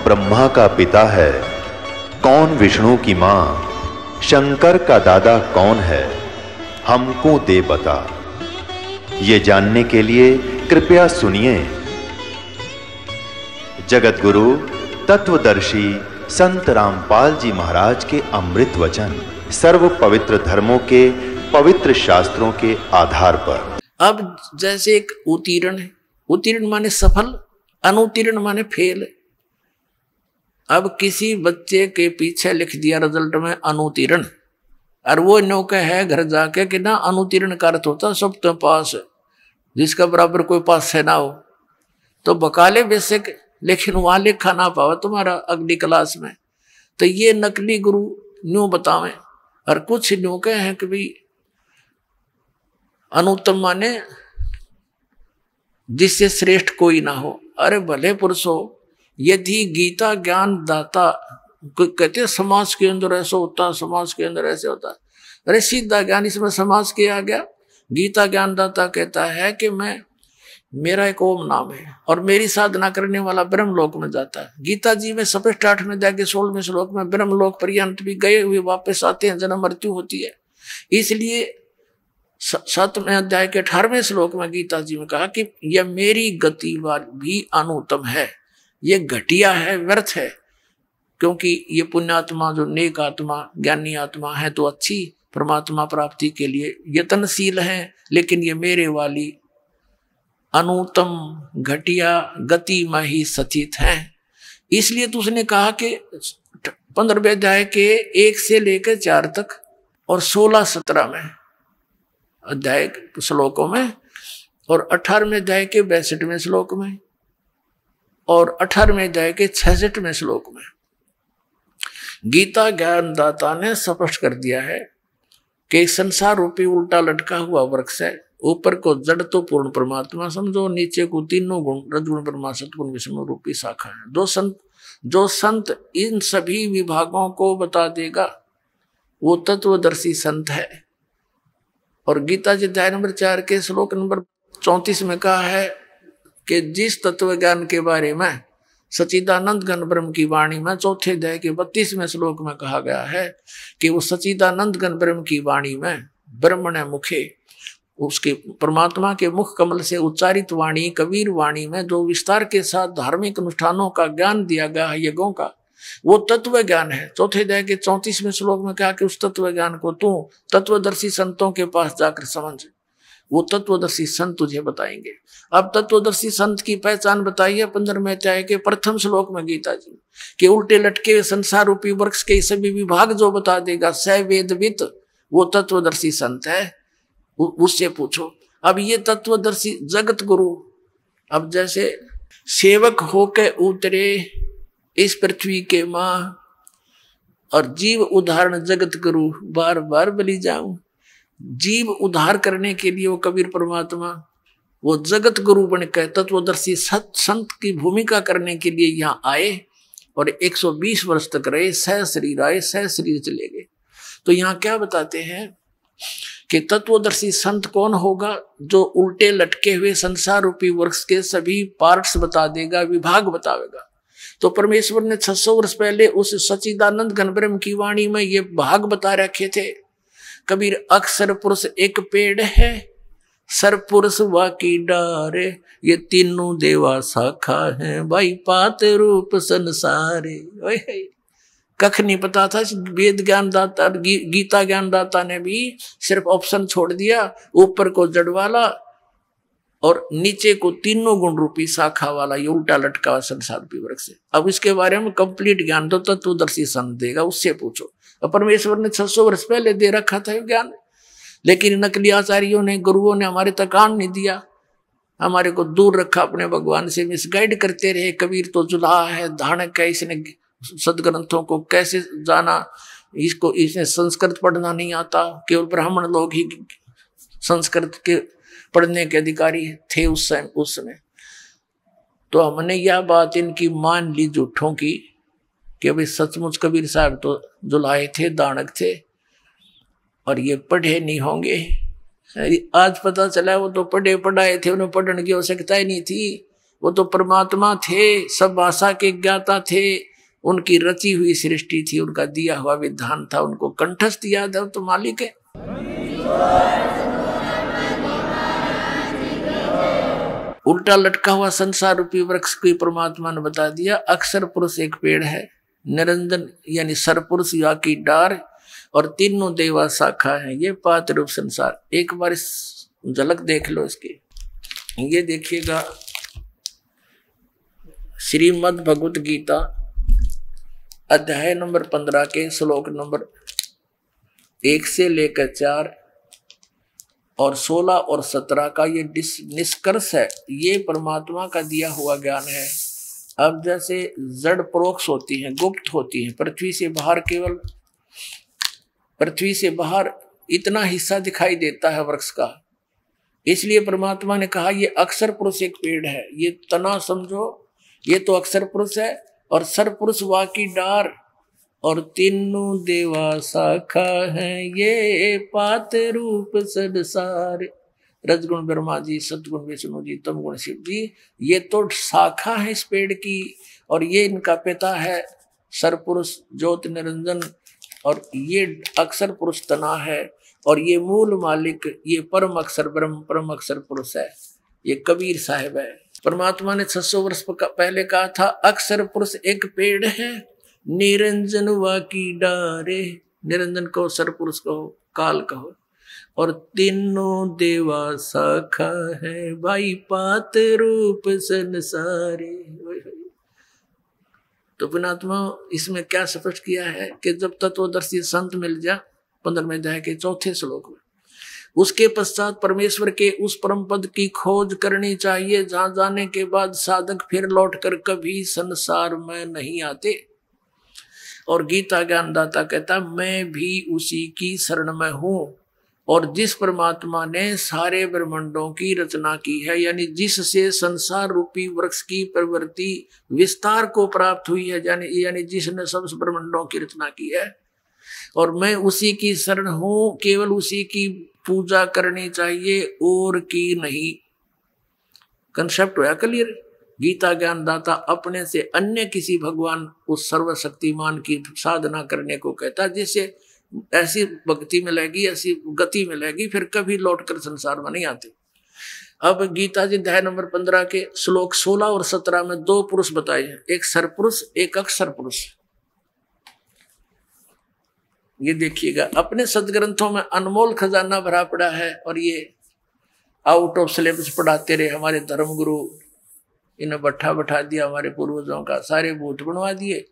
ब्रह्मा का पिता है, कौन विष्णु की मां, शंकर का दादा कौन है, हमको दे बता। ये जानने के लिए कृपया सुनिए। जगत गुरु तत्वदर्शी संत रामपाल जी महाराज के अमृत वचन सर्व पवित्र धर्मों के पवित्र शास्त्रों के आधार पर। अब जैसे एक उत्तीर्ण है, उत्तीर्ण माने सफल, अनुत्तीर्ण माने फेल। अब किसी बच्चे के पीछे लिख दिया रिजल्ट में अनुत्तीर्ण, और वो नौका है घर जाके कि ना अनुत्तीर्ण का अर्थ होता सब तो पास है, जिसका बराबर कोई पास है ना हो तो बकाले बेसिक, लेकिन वहां लिखा ना पावा तुम्हारा अगली क्लास में। तो ये नकली गुरु न्यू बतावे, और कुछ न्यू कहे हैं कि भाई अनुत्तम माने जिससे श्रेष्ठ कोई ना हो। अरे भले पुरुष हो, यदि गीता ज्ञान दाता कहते हैं समाज के अंदर ऐसा होता, समाज के अंदर ऐसे होता, अरे सीधा ज्ञान इसमें समाज के आ गया। गीता ज्ञान दाता कहता है कि मेरा एक ओम नाम है और मेरी साधना करने वाला ब्रह्मलोक में जाता है। गीता जी में स्पष्ट 8 में जाके 16वें श्लोक में ब्रह्मलोक पर्यंत भी गए हुए वापस आते हैं, जन्म मृत्यु होती है। इसलिए 7वें अध्याय के 18वें श्लोक में गीता जी में कहा कि यह मेरी गति भी अनुत्तम है, ये घटिया है, व्यर्थ है, क्योंकि ये पुण्यात्मा जो नेक आत्मा ज्ञानी आत्मा है तो अच्छी परमात्मा प्राप्ति के लिए यत्नशील है, लेकिन ये मेरे वाली अनुत्तम घटिया गति में ही सचित है। इसलिए तो उसने कहा कि 15वें अध्याय के 1 से लेकर 4 तक और 16-17 में अध्याय श्लोकों में और 18वें अध्याय के 62वें श्लोक में और 18वें अध्याय के 66वें श्लोक में गीता ज्ञानदाता ने स्पष्ट कर दिया है कि संसार रूपी उल्टा लटका हुआ वृक्ष है। ऊपर को जड़ तो पूर्ण परमात्मा समझो, नीचे को तीनों गुण रजगुण ब्रह्मा सतगुण विष्णु रूपी शाखा है। जो संत इन सभी विभागों को बता देगा वो तत्वदर्शी संत है। और गीता जी अध्याय नंबर 4 के श्लोक नंबर 34 में कहा है कि जिस तत्व ज्ञान के बारे में सच्चिदानंद घन ब्रह्म की वाणी में 4थे अध्याय के 32वें श्लोक में कहा गया है कि वो सच्चिदानंद घन ब्रह्म की वाणी में ब्रह्मण मुखे, उसके परमात्मा के मुख कमल से उच्चारित वाणी कबीर वाणी में जो विस्तार के साथ धार्मिक अनुष्ठानों का ज्ञान दिया गया है, यज्ञों का, वो तत्व ज्ञान है। 4थे अध्याय के 34वें श्लोक में कहा कि उस तत्व ज्ञान को तू तत्वदर्शी संतों के पास जाकर समझ, वो तत्वदर्शी संत तुझे बताएंगे। अब तत्वदर्शी संत की पहचान बताइए 15वें अध्याय के प्रथम श्लोक में गीता जी के उल्टे लटके हुए संसार रूपी वृक्ष के सभी विभाग जो बता देगा स वेदवित, वो तत्वदर्शी संत है, उससे पूछो। अब ये तत्वदर्शी जगत गुरु अब जैसे सेवक होके उतरे इस पृथ्वी के मां और जीव उदाहरण जगत गुरु बार बार बलि जाऊं, जीव उद्धार करने के लिए वो कबीर परमात्मा वो जगत गुरु बनकर तत्वदर्शी संत की भूमिका करने के लिए यहाँ आए और 120 वर्ष तक रहे, सह शरीर आए, सह शरीर चले गए। तो यहाँ क्या बताते हैं कि तत्वदर्शी संत कौन होगा? जो उल्टे लटके हुए संसार रूपी वृक्ष के सभी पार्ट्स बता देगा, विभाग बतावेगा। तो परमेश्वर ने 600 वर्ष पहले उस सच्चिदानंद घन ब्रह्म की वाणी में ये भाग बता रखे थे। कबीर अक्षर पुरुष एक पेड़ है, सरपुरुष वाकी डारे, ये तीनों देवा शाखा है, भाई पात रूप संसारे। कख नहीं पता था। वेद ज्ञान दाता गीता ज्ञान दाता ने भी सिर्फ ऑप्शन छोड़ दिया, ऊपर को जड़ वाला और नीचे को तीनों गुण रूपी शाखा वाला, ये उल्टा लटका हुआ संसार रूपी वृक्ष से। अब इसके बारे में कंप्लीट ज्ञान तो तत्वदर्शी संत देगा, उससे पूछो। और परमेश्वर ने 600 वर्ष पहले दे रखा था ज्ञान, लेकिन नकली आचार्यों ने, गुरुओं ने हमारे तक कान नहीं दिया, हमारे को दूर रखा, अपने भगवान से मिसगाइड करते रहे। कबीर तो जुल्हा है, धानक है, इसने सदग्रंथों को कैसे जाना, इसने संस्कृत पढ़ना नहीं आता, केवल ब्राह्मण लोग ही संस्कृत के पढ़ने के अधिकारी थे उस समय। तो हमने यह बात इनकी मान ली झूठों की कि भाई सचमुच कबीर साहब तो जुलाए थे, दानक थे और ये पढ़े नहीं होंगे। आज पता चला वो तो पढ़े पढ़ाए थे, उन्हें पढ़ने की आवश्यकता ही नहीं थी। वो तो परमात्मा थे, सब भाषा के ज्ञाता थे, उनकी रची हुई सृष्टि थी, उनका दिया हुआ विधान था, उनको कंठस्थ याद है, तो मालिक है। उल्टा लटका हुआ संसार रूपी वृक्ष को परमात्मा ने बता दिया। अक्षर पुरुष एक पेड़ है, निरंजन यानी सरपुरुष या की डार, और तीनों देवा शाखा है, ये पात रूप संसार। एक बार झलक देख लो इसकी। ये देखिएगा श्रीमद् भगवत गीता अध्याय नंबर 15 के श्लोक नंबर 1 से लेकर 4 और 16 और 17 का ये निष्कर्ष है। ये परमात्मा का दिया हुआ ज्ञान है। अब जैसे जड़ परोक्ष होती हैं, गुप्त होती हैं, पृथ्वी से बाहर, केवल पृथ्वी से बाहर इतना हिस्सा दिखाई देता है वृक्ष का, इसलिए परमात्मा ने कहा ये अक्षर पुरुष एक पेड़ है। ये तना समझो, ये तो अक्षर पुरुष है, और सरपुरुष वा की डार, और तीनों देवा शाखा है, ये पात रूप संसार। रजगुण ब्रह्मा जी, सतगुण विष्णु जी, तमगुण शिव जी, ये तो शाखा है इस पेड़ की, और ये इनका पिता है सरपुरुष ज्योत निरंजन, और ये अक्षर पुरुष तना है, और ये मूल मालिक, ये परम अक्षर ब्रह्म, परम अक्षर पुरुष है, ये कबीर साहिब है। परमात्मा ने 600 वर्ष पहले कहा था अक्षर पुरुष एक पेड़ है, निरंजन वा की डारे, निरंजन कहो, सरपुरुष कहो, काल कहो, और तीनों देवा शाखा है, भाई पात रूप संसारे। तो पुणात्मा इसमें क्या स्पष्ट किया है कि जब तत्वदर्शी संत मिल जा 15वें अध्याय के 4थे श्लोक में, उसके पश्चात परमेश्वर के उस परम पद की खोज करनी चाहिए जहां जाने के बाद साधक फिर लौटकर कभी संसार में नहीं आते। और गीता ज्ञानदाता कहता मैं भी उसी की शरण में हूं, और जिस परमात्मा ने सारे ब्रह्मांडों की रचना की है, यानी जिससे संसार रूपी वृक्ष की प्रवृत्ति विस्तार को प्राप्त हुई है, यानी जिसने सब ब्रह्मांडों की रचना की है, और मैं उसी की शरण हूं, केवल उसी की पूजा करनी चाहिए और की नहीं। कंसेप्ट होया क्लियर। गीता ज्ञानदाता अपने से अन्य किसी भगवान उस सर्वशक्तिमान की साधना करने को कहता, जिससे ऐसी भक्ति मिलेगी, ऐसी गति मिलेगी, फिर कभी लौटकर संसार में नहीं आते। अब गीता जी अध्याय नंबर 15 के श्लोक 16 और 17 में 2 पुरुष बताए हैं, एक सरपुरुष, एक अक्षर पुरुष। ये देखिएगा, अपने सदग्रंथों में अनमोल खजाना भरा पड़ा है, और ये आउट ऑफ सिलेबस पढ़ाते रहे हमारे धर्मगुरु। इन्हें बैठा दिया हमारे पूर्वजों का, सारे भूत बनवा दिए।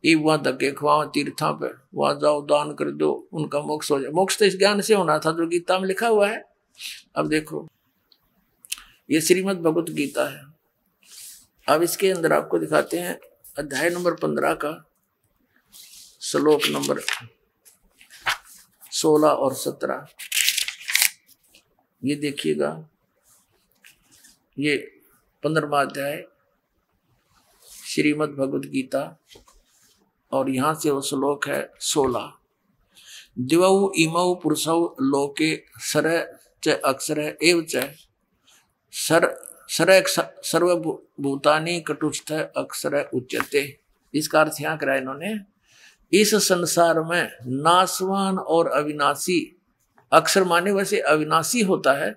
ये वहां धक्के खुआओ तीर्थों पे, वहां जाओ दान कर दो, उनका मोक्ष हो जाए। मोक्ष तो इस ज्ञान से होना था जो गीता में लिखा हुआ है। अब देखो ये श्रीमद् भगवत गीता है। अब इसके अंदर आपको दिखाते हैं अध्याय नंबर 15 का श्लोक नंबर 16 और 17। ये देखिएगा, ये 15वां अध्याय श्रीमद् भगवत गीता, और यहां से वो श्लोक है 16। दिवौ इमौ पुरुषौ लोके सर च अक्षर एव च सर सर्वभूतानि कटुस्थ अक्षर उच्यते। इसका अर्थ यहाँ करा इन्होंने, इस संसार में नाशवान और अविनाशी, अक्षर माने वैसे अविनाशी होता है,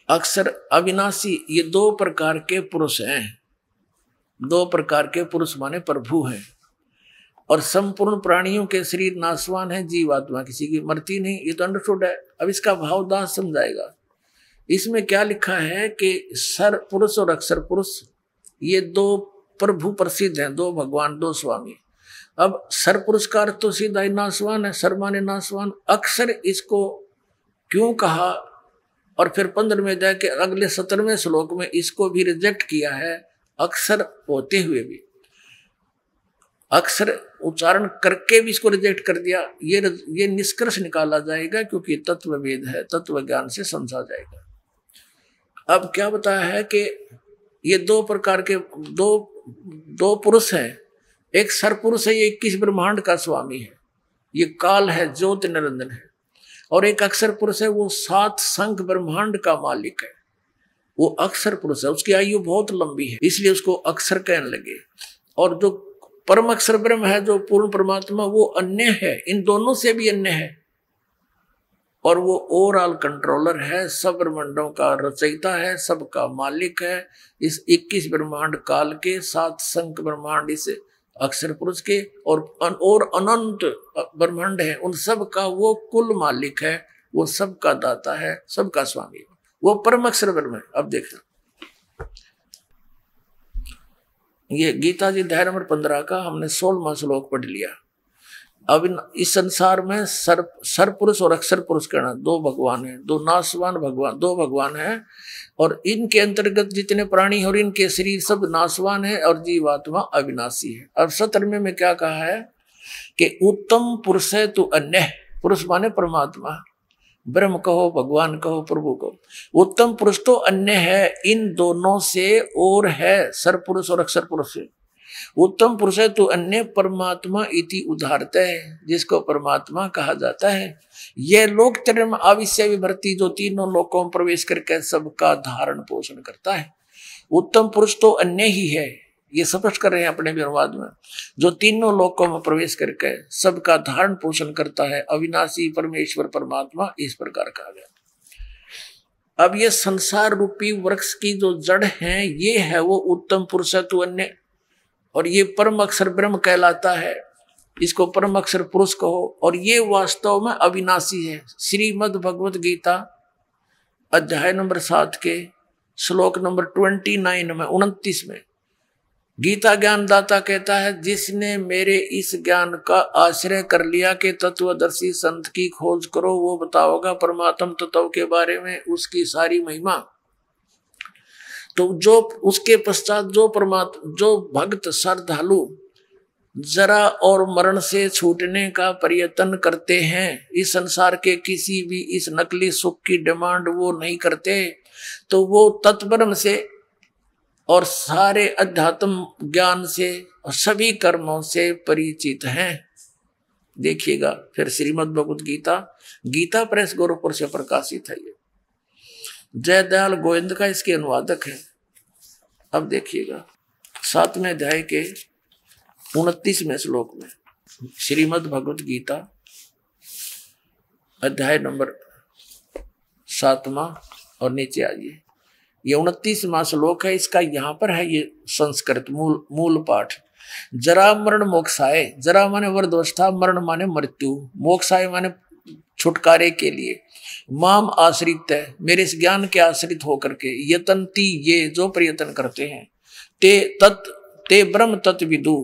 अक्षर अविनाशी, ये 2 प्रकार के पुरुष हैं। 2 प्रकार के पुरुष माने प्रभु हैं, और संपूर्ण प्राणियों के शरीर नाशवान है, जीवात्मा किसी की मरती नहीं। ये तो अंडरस्टूड है। अब इसका भावदास समझाएगा। इसमें क्या लिखा है कि सर पुरुष और अक्षर पुरुष ये 2 प्रभु प्रसिद्ध हैं, 2 भगवान, 2 स्वामी। अब सर पुरुष का अर्थ तो सीधा ही नाशवान है, सर माने नाशवान। अक्षर इसको क्यों कहा, और फिर 15वें अध्याय के अगले 17वें श्लोक में इसको भी रिजेक्ट किया है, अक्षर होते हुए भी, अक्षर उच्चारण करके भी इसको रिजेक्ट कर दिया। ये निष्कर्ष निकाला जाएगा, क्योंकि तत्व वेद है, तत्व ज्ञान से समझा जाएगा। अब क्या बताया है कि ये 2 प्रकार के दो पुरुष हैं। एक सरपुरुष है, ये 21 ब्रह्मांड का स्वामी है, ये काल है, ज्योत निरंजन है। और एक अक्षर पुरुष है, वो 7 संख ब्रह्मांड का मालिक है। वो अक्षर पुरुष है, उसकी आयु बहुत लंबी है, इसलिए उसको अक्षर कहने लगे। और जो परम अक्षर ब्रह्म है, जो पूर्ण परमात्मा, वो अन्य है, इन दोनों से भी अन्य है। और वो ओवरऑल कंट्रोलर है, सब ब्रह्मांडों का रचयिता है, सबका मालिक है। इस 21 ब्रह्मांड काल के 7 संख्य ब्रह्मांड इस अक्षर पुरुष के और अनंत ब्रह्मांड है, उन सब का वो कुल मालिक है, वो सबका दाता है, सबका स्वामी, वो परम अक्षर ब्रह्म है। अब देखना, ये गीता जी अध्याय नंबर 15 का हमने 16वां श्लोक पढ़ लिया। अब इस संसार में सर पुरुष और अक्षर पुरुष कहना दो भगवान है, दो नाशवान भगवान, दो भगवान है। और इनके अंतर्गत जितने प्राणी और इनके शरीर सब नाशवान है और जीवात्मा अविनाशी है। अब 17वें में क्या कहा है कि उत्तम पुरुष है तो अन्य, पुरुष माने परमात्मा, ब्रह्म कहो, भगवान कहो, प्रभु कहो। उत्तम पुरुष तो अन्य है, इन दोनों से और है, सर पुरुष और अक्षर पुरुष से। उत्तम पुरुष है तो अन्य परमात्मा इति उदाहरता है, जिसको परमात्मा कहा जाता है। यह लोक त्रयम् आविश्य विभर्ति, जो तीनों लोकों में प्रवेश करके सबका धारण पोषण करता है। उत्तम पुरुष तो अन्य ही है, ये स्पष्ट कर रहे हैं अपने अनुवाद में, जो तीनों लोकों में प्रवेश करके सबका धारण पोषण करता है, अविनाशी परमेश्वर परमात्मा, इस प्रकार कहा गया। अब ये संसार रूपी वृक्ष की जो जड़ है, ये है वो उत्तम पुरुष है तो अन्य, और ये परम अक्षर ब्रह्म कहलाता है, इसको परम अक्षर पुरुष कहो। और ये वास्तव में अविनाशी है। श्रीमद् भगवत गीता अध्याय नंबर 7 के श्लोक नंबर 29 में 29 में गीता ज्ञानदाता कहता है, जिसने मेरे इस ज्ञान का आश्रय कर लिया कि तत्वदर्शी संत की खोज करो, वो बताओगा परमात्म तत्व के बारे में, उसकी सारी महिमा। तो जो उसके पश्चात जो भक्त श्रद्धालु जरा और मरण से छूटने का प्रयत्न करते हैं, इस संसार के किसी भी इस नकली सुख की डिमांड वो नहीं करते, तो वो तत्ब्रह्म से और सारे अध्यात्म ज्ञान से और सभी कर्मों से परिचित हैं। देखिएगा फिर श्रीमद् भगवत गीता, गीता प्रेस गोरखपुर से प्रकाशित है। ये जयदयाल गोविंद का इसके अनुवादक है। अब देखिएगा 7वें अध्याय के 29वें श्लोक में श्रीमद् भगवत गीता अध्याय नंबर 7वां और नीचे आइए, ये 29वां श्लोक है। इसका यहाँ पर है ये संस्कृत मूल पाठ। जरा मरण मोक्षाय, जरा माने वर्धावस्था, मरण माने मृत्यु, मोक्षाय माने छुटकारे के लिए, माम आश्रित है, मेरे इस ज्ञान के आश्रित होकर के, यतंती ये जो प्रयत्न करते हैं, ते ब्रह्म तत्विदु,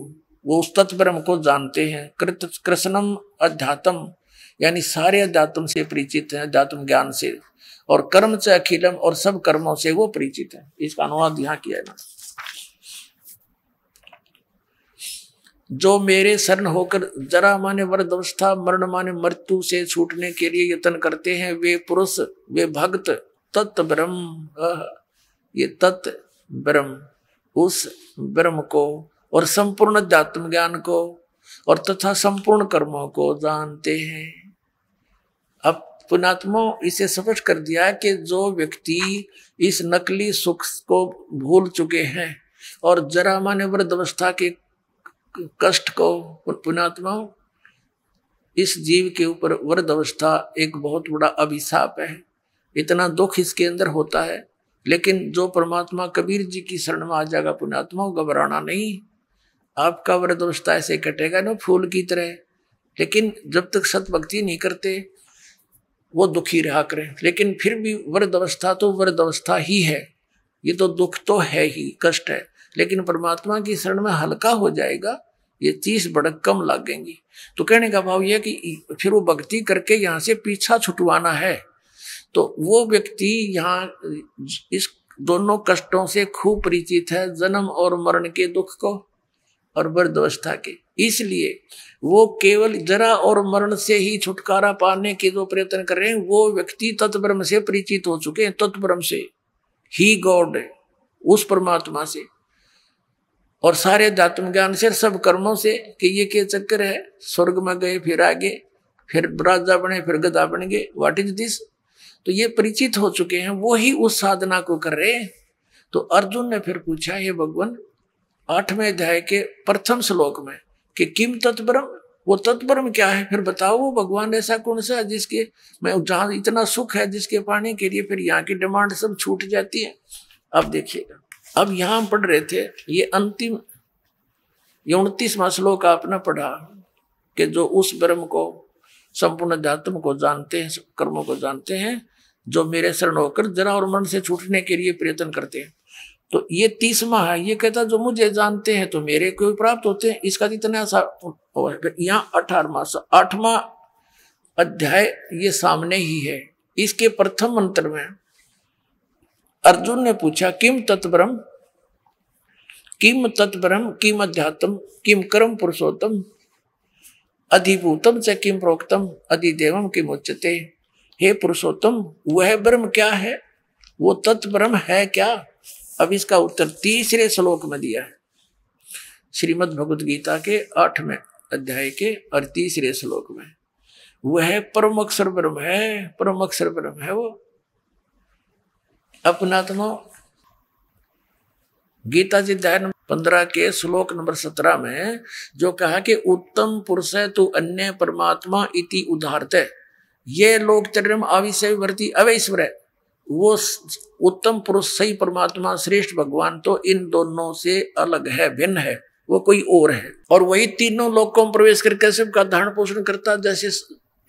वो उस तत्व ब्रह्म को जानते हैं, कृष्णम अध्यात्म यानी सारे अध्यात्म से परिचित हैं, अध्यात्म ज्ञान से, और कर्म से अखिलम, और सब कर्मों से वो परिचित है। इसका अनुवाद यहाँ किया है ना, जो मेरे शरण होकर जरा माने वृद्धावस्था, मरण माने मृत्यु से छूटने के लिए यत्न करते हैं, वे पुरुष, वे भक्त तत्व ब्रह्म, ये तत्व ब्रह्म, उस ब्रह्म को और संपूर्ण अध्यात्म ज्ञान को और तथा संपूर्ण कर्मों को जानते हैं। अब पुणात्मा इसे स्पष्ट कर दिया कि जो व्यक्ति इस नकली सुख को भूल चुके हैं और जरा माने वृद्धावस्था के कष्ट को, पुणात्मा इस जीव के ऊपर वृद्धावस्था एक बहुत बड़ा अभिशाप है, इतना दुख इसके अंदर होता है। लेकिन जो परमात्मा कबीर जी की शरण में आ जाएगा पुणात्मा, घबराना नहीं, आपका वृद्धावस्था ऐसे कटेगा ना फूल की तरह। लेकिन जब तक सत भक्ति नहीं करते वो दुखी रहा करें, लेकिन फिर भी वृद्धावस्था तो वृद्धावस्था ही है, ये तो दुख तो है ही, कष्ट है, लेकिन परमात्मा की शरण में हल्का हो जाएगा, ये 30 भड़क कम लगेंगी। तो कहने का भाव यह कि फिर वो भक्ति करके यहाँ से पीछा छुटवाना है, तो वो व्यक्ति यहाँ इस दोनों कष्टों से खूब परिचित है, जन्म और मरण के दुख को और वृद्धावस्था के। इसलिए वो केवल जरा और मरण से ही छुटकारा पाने के जो प्रयत्न कर रहे हैं, वो व्यक्ति तत्ब्रह्म से परिचित हो चुके हैं, तत्ब्रह्म से ही गॉड, उस परमात्मा से और सारे अध्यात्म ज्ञान से, सब कर्मों से, कि ये क्या चक्कर है, स्वर्ग में गए फिर आगे, फिर राजा बने फिर गधा बन गए, व्हाट इज दिस। तो ये परिचित हो चुके हैं, वो ही उस साधना को कर रहे हैं। तो अर्जुन ने फिर पूछा, ये भगवान 8वें अध्याय के प्रथम श्लोक में कि किम तत्परम, वो तत्परम क्या है, फिर बताओ वो भगवान ऐसा कौन सा है जिसके मैं जहां इतना सुख है जिसके पाने के लिए फिर यहाँ की डिमांड सब छूट जाती है। अब देखिएगा, अब यहाँ हम पढ़ रहे थे ये अंतिम 29वां श्लोक आपने पढ़ा कि जो उस ब्रह्म को संपूर्ण अध्यात्म को जानते हैं, कर्मों को जानते हैं, जो मेरे शरण होकर जरा और मन से छूटने के लिए प्रयत्न करते हैं। तो ये 30वां है, ये कहता जो मुझे जानते हैं तो मेरे को प्राप्त होते हैं, इसका इतना सा। यहाँ 8वां अध्याय ये सामने ही है। इसके प्रथम मंत्र में अर्जुन ने पूछा किम तत्परम, किम तत्परम, किम अध्यात्म, किम कर्म पुरुषोत्तम, अधिभूतम च किम प्रोक्तम, अधिदेवम किम उच्यते। हे पुरुषोत्तम, वह ब्रह्म क्या है, वो तत्ब्रह्म है क्या? अब इसका उत्तर 3रे श्लोक में दिया है, श्रीमद् भगवद गीता के 8वें अध्याय के और 3रे श्लोक में। वह परम अक्षर ब्रह्म है, परम अक्षर ब्रह्म है वो। अपनात्मा गीता जी अध्याय 15 के श्लोक नंबर 17 में जो कहा कि उत्तम पुरुष है तो अन्य परमात्मा इति उदाहरते, ये लोग चरम आविषय वर्ती अवैश्वर है। वो उत्तम पुरुष सही परमात्मा श्रेष्ठ भगवान तो इन दोनों से अलग है, भिन्न है, वो कोई और है। और वही तीनों लोकों में प्रवेश करके सबका धारण पोषण करता। जैसे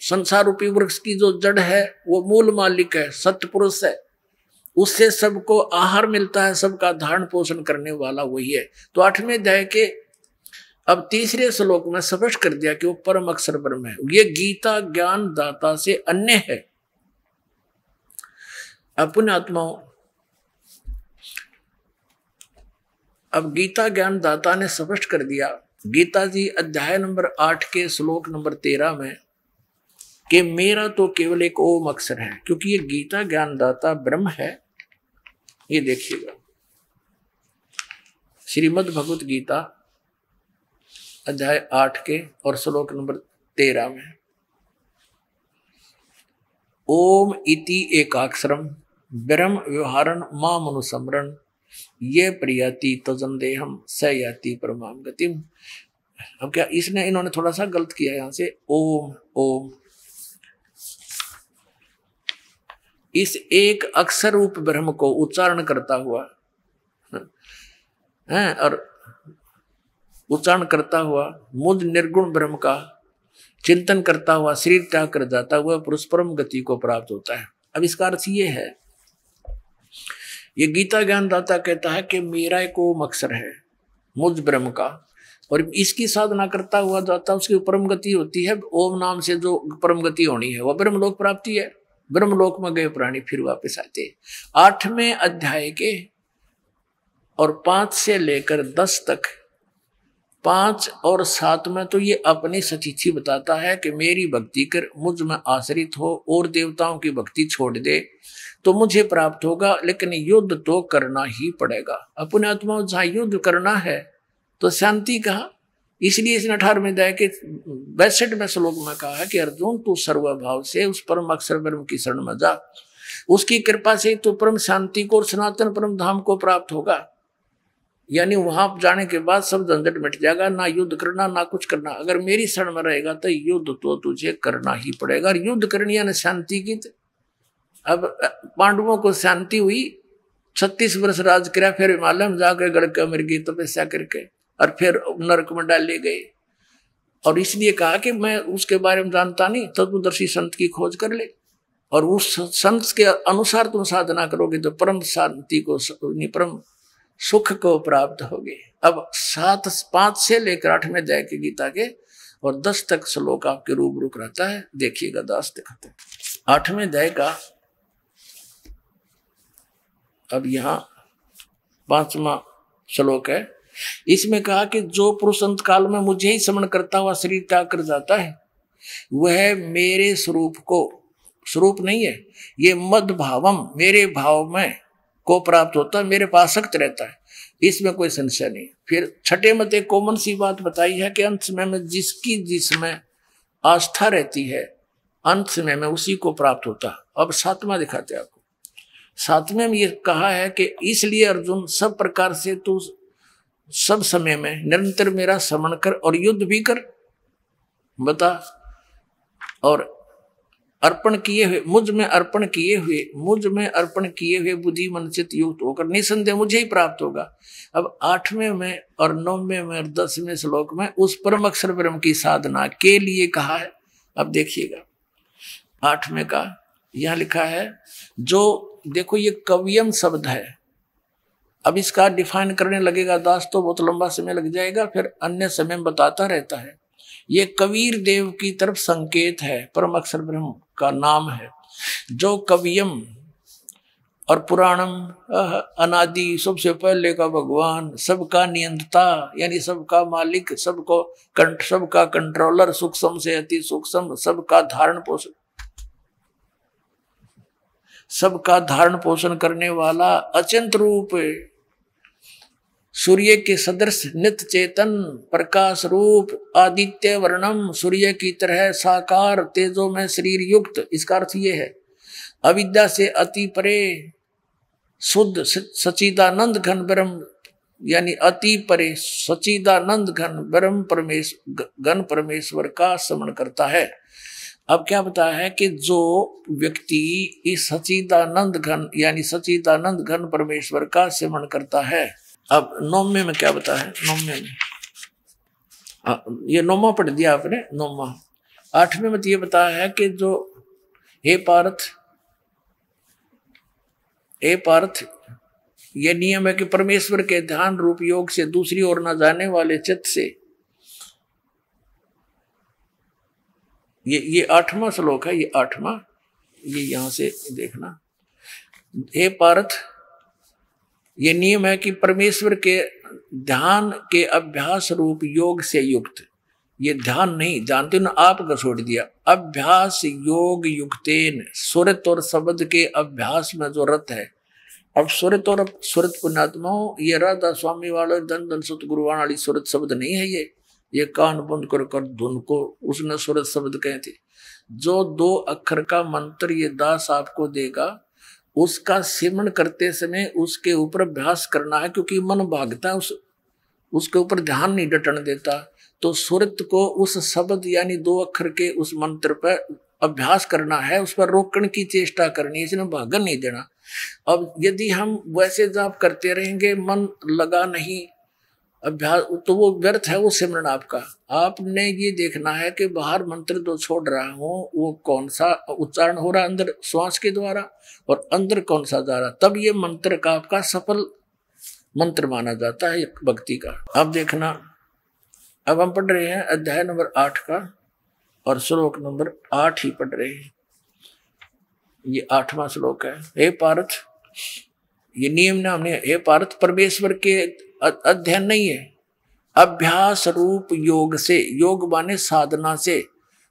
संसार रूपी वृक्ष की जो जड़ है वो मूल मालिक है, सत्य पुरुष है, उससे सबको आहार मिलता है, सबका धारण पोषण करने वाला वही है। तो 8वें अध्याय के अब 3रे श्लोक में स्पष्ट कर दिया कि वो परम अक्षर ब्रह्म है। ये गीता ज्ञान दाता से अन्य है। अपने आत्माओं, अब गीता ज्ञान दाता ने स्पष्ट कर दिया गीता जी अध्याय नंबर 8 के श्लोक नंबर 13 में कि मेरा तो केवल एक ओम अक्षर है, क्योंकि ये गीता ज्ञान दाता ब्रह्म है। ये देखिएगा श्रीमद् भगवत गीता अध्याय 8 के और श्लोक नंबर 13 में ओम इति एकाक्षरम ब्रह्म व्यवहारन मां मनुसमरण ये प्रियति तजंदेहम स याति परमाम गतिम। अब क्या इन्होंने थोड़ा सा गलत किया यहाँ से, ओम ओम इस एक अक्षर रूप ब्रह्म को उच्चारण करता हुआ है और उच्चारण करता हुआ मुझ निर्गुण ब्रह्म का चिंतन करता हुआ शरीर त्याग कर जाता हुआ पुरुष परम गति को प्राप्त होता है। अब इसका अर्थ ये है, ये गीता ज्ञान दाता कहता है कि मेरा एक ओम अक्षर है मुझ ब्रह्म का, और इसकी साधना करता हुआ जाता उसकी परम गति होती है। ओम नाम से जो परम गति होनी है वह ब्रह्मलोक प्राप्ति है। ब्रह्मलोक में गए प्राणी फिर वापस आते। 8वें अध्याय के और 5 से लेकर 10 तक, 5 और 7 में तो ये अपनी सचिथि बताता है कि मेरी भक्ति कर मुझ में आश्रित हो और देवताओं की भक्ति छोड़ दे तो मुझे प्राप्त होगा, लेकिन युद्ध तो करना ही पड़ेगा। अपने आत्मा जहाँ युद्ध करना है तो शांति कहा। इसलिए इसने 18वें अध्याय के 62वें श्लोक में कहा है कि अर्जुन तू सर्वभाव से उस परम अक्षर ब्रह्म की शरण में जा, उसकी कृपा से तो परम शांति को और सनातन परम धाम को प्राप्त होगा। यानी वहां जाने के बाद सब झंझट मिट जाएगा, ना युद्ध करना ना कुछ करना। अगर मेरी शरण में रहेगा तो युद्ध तो तुझे करना ही पड़ेगा। और युद्ध करनी है ना शांति की। अब पांडवों को शांति हुई, 36 वर्ष राज किया, फिर हिमालय में जाकर गढ़ के मर गई तपस्या करके, और फिर नरक में डाले गए। और इसलिए कहा कि मैं उसके बारे में जानता नहीं, तत्वदर्शी संत की खोज कर ले और उस संत के अनुसार तुम साधना करोगे तो परम शांति को, परम सुख को प्राप्त होगे। अब 5 से लेकर 8वें अध्याय के गीता के और 10 तक श्लोक आपके रूबरू रहता है। देखिएगा 10 दिखाते हैं 8वें अध्याय का। अब यहाँ 5वां श्लोक है। इसमें कहा कि जो पुरुष अंत काल में मुझे ही स्मरण करता हुआ शरीर त्याग कर जाता है वह मेरे स्वरूप को, स्वरूप नहीं है ये, मद भावम मेरे भाव में को प्राप्त होता है, मेरे पास आसक्त रहता है, इसमें कोई संशय नहीं। फिर 6ठे मत एक कॉमन सी बात बताई है कि अंत समय में जिसकी जिसमें आस्था रहती है, अंत समय में उसी को प्राप्त होता। अब सातवां दिखाते आपको। सातवें में ये कहा है कि इसलिए अर्जुन सब प्रकार से तू सब समय में निरंतर मेरा स्मरण कर और युद्ध भी कर, बता, और अर्पण किए हुए मुझ में अर्पण किए हुए बुद्धि मन चित्त युक्त होकर निसंदेह मुझे ही प्राप्त होगा। अब 8वें में और 9वें में और 10वें श्लोक में उस परम अक्षर ब्रह्म की साधना के लिए कहा है। अब देखिएगा 8वें का यह लिखा है, जो देखो ये कवियम शब्द है। अब इसका डिफाइन करने लगेगा दास तो बहुत लंबा समय लग जाएगा, फिर अन्य समय में बताता रहता है। ये कबीर देव की तरफ संकेत है, परम अक्षर ब्रह्म का नाम है। जो कवियम और पुराणम अनादि सबसे पहले का भगवान, सबका नियंता यानी सबका मालिक, सबका कंट्रोलर, सूक्ष्म से अति सूक्ष्म, सबका धारण पोषण करने वाला, अचिंत रूप, सूर्य के सदृश, नित्य चेतन, प्रकाश रूप, आदित्य वर्णम, सूर्य की तरह साकार, तेजो में शरीर युक्त। इसका अर्थ ये है अविद्या से अति परे, शुद्ध सच्चिदानंद घन ब्रह्म, यानी अति परे सच्चिदानंद घन ब्रह्म परमेश्वर का स्मरण करता है। अब क्या बताया है कि जो व्यक्ति इस सच्चिदानंद घन यानी सच्चिदानंद घन परमेश्वर का स्मरण करता है। अब 9वें में क्या बताया है? 9वें में ये 9वां पढ़ दिया आपने, 9वां। 8वें में ये बताया है कि जो हे पार्थ ये नियम है कि परमेश्वर के ध्यान रूप योग से दूसरी ओर न जाने वाले चित्त से, ये 8वां श्लोक है, ये 8वां, ये यहां से देखना। हे पार्थ ये नियम है कि परमेश्वर के ध्यान के अभ्यास रूप योग से युक्त, ये ध्यान नहीं जानते ना, आपका छोड़ दिया, अभ्यास योग युक्तेन, सुरत और शब्द के अभ्यास में जो रत है। अब सुरत और सुरत पुण्यात्माओं, ये राधा स्वामी वाले धन धन सतगुरुवान वाली सुरत शब्द नहीं है, ये कान बंद कर धुन को उसने सुरत शब्द कहे थे। जो 2 अक्षर का मंत्र ये दास आपको देगा, उसका सिमरण करते समय उसके ऊपर अभ्यास करना है, क्योंकि मन भागता है, उसके ऊपर ध्यान नहीं डटने देता। तो सुरत को उस शब्द यानी 2 अक्षर के उस मंत्र पर अभ्यास करना है, उस पर रोकने की चेष्टा करनी है, इसने भागन नहीं देना। अब यदि हम वैसे जाप करते रहेंगे, मन लगा नहीं अभ्यास, तो वो व्यर्थ है वो सिमरन आपका। आपने ये देखना है कि बाहर मंत्र जो छोड़ रहा हूँ वो कौन सा उच्चारण हो रहा है अंदर श्वास के द्वारा, और अंदर कौन सा जा रहा, तब ये मंत्र का आपका सफल मंत्र माना जाता है भक्ति का। अब देखना, अब हम पढ़ रहे हैं अध्याय नंबर 8 का और श्लोक नंबर 8 ही पढ़ रहे हैं। ये 8वां श्लोक है। हे पार्थ, ये नियम ना हमने, हे पार्थ परमेश्वर के अध्ययन नहीं है, अभ्यास रूप योग से, योग माने साधना से,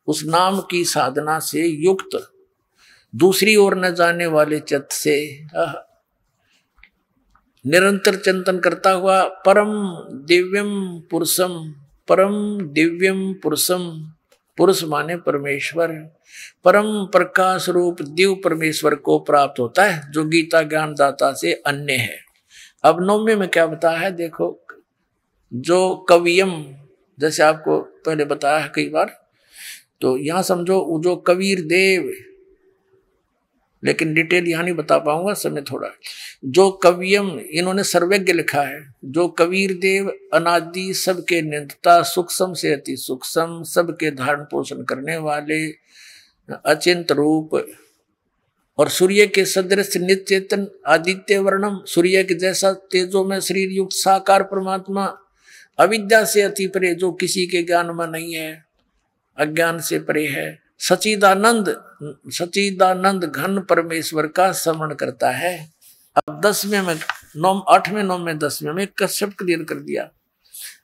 उस नाम की साधना से युक्त, दूसरी ओर न जाने वाले चित्त से निरंतर चिंतन करता हुआ परम दिव्यम पुरुषम, पुरुष माने परमेश्वर, परम प्रकाश रूप दिव्य परमेश्वर को प्राप्त होता है, जो गीता ज्ञान दाता से अन्य है। अब 9वें में क्या बताया है देखो, जो कवियम, जैसे आपको पहले बताया है कई बार, तो यहां समझो जो कबीर देव, लेकिन डिटेल यहां नहीं बता पाऊंगा, समय थोड़ा। जो कवियम इन्होंने सर्वज्ञ लिखा है, जो कबीर देव अनादि सबके नियंता, सूक्ष्म से अति सूक्ष्म, सबके धारण पोषण करने वाले, अचिंत रूप और सूर्य के सदृश नित्य चेतन, आदित्य वर्णम, सूर्य के जैसा तेजो में शरीर युक्त साकार परमात्मा, अविद्या से अति परे, जो किसी के ज्ञान में नहीं है, अज्ञान से परे है, सच्चिदानंद घन परमेश्वर का स्मरण करता है। अब 10वें में 8वें 9वें 10वें में कश्यप क्लियर कर दिया।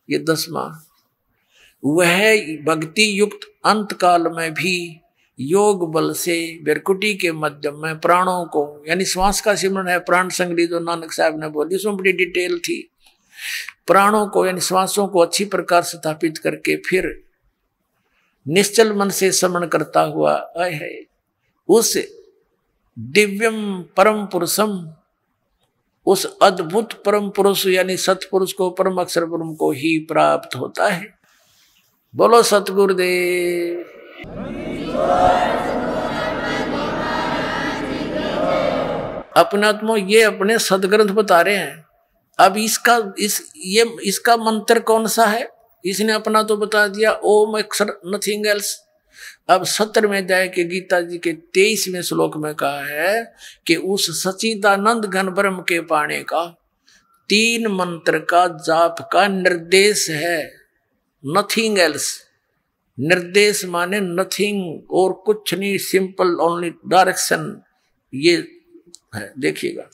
ये 10वां, वह भक्ति युक्त अंत काल में भी योग बल से बेरकुटी के मध्यम में प्राणों को, यानी श्वास का सिमरण है, प्राण संगरी जो नानक साहब ने बोली, उसमें बड़ी डिटेल थी। प्राणों को यानी श्वासों को अच्छी प्रकार स्थापित करके फिर निश्चल मन से स्मरण करता हुआ आए है उस दिव्यम परम पुरुषम, उस अद्भुत परम पुरुष यानी सतपुरुष को, परम अक्षर ब्रह्म को ही प्राप्त होता है। बोलो सतगुरुदेव। अपने आत्मा ये अपने सदग्रंथ बता रहे हैं। अब इसका मंत्र कौन सा है? इसने अपना तो बता दिया, ओम अक्षर नथिंग एल्स। अब 17वें अध्याय के गीता जी के 23वें श्लोक में कहा है कि उस सच्चिदानंद घन ब्रह्म के पाने का 3 मंत्र का जाप का निर्देश है। नथिंग एल्स, निर्देश माने नथिंग और कुछ नहीं, सिंपल ओनली डायरेक्शन। ये है, देखिएगा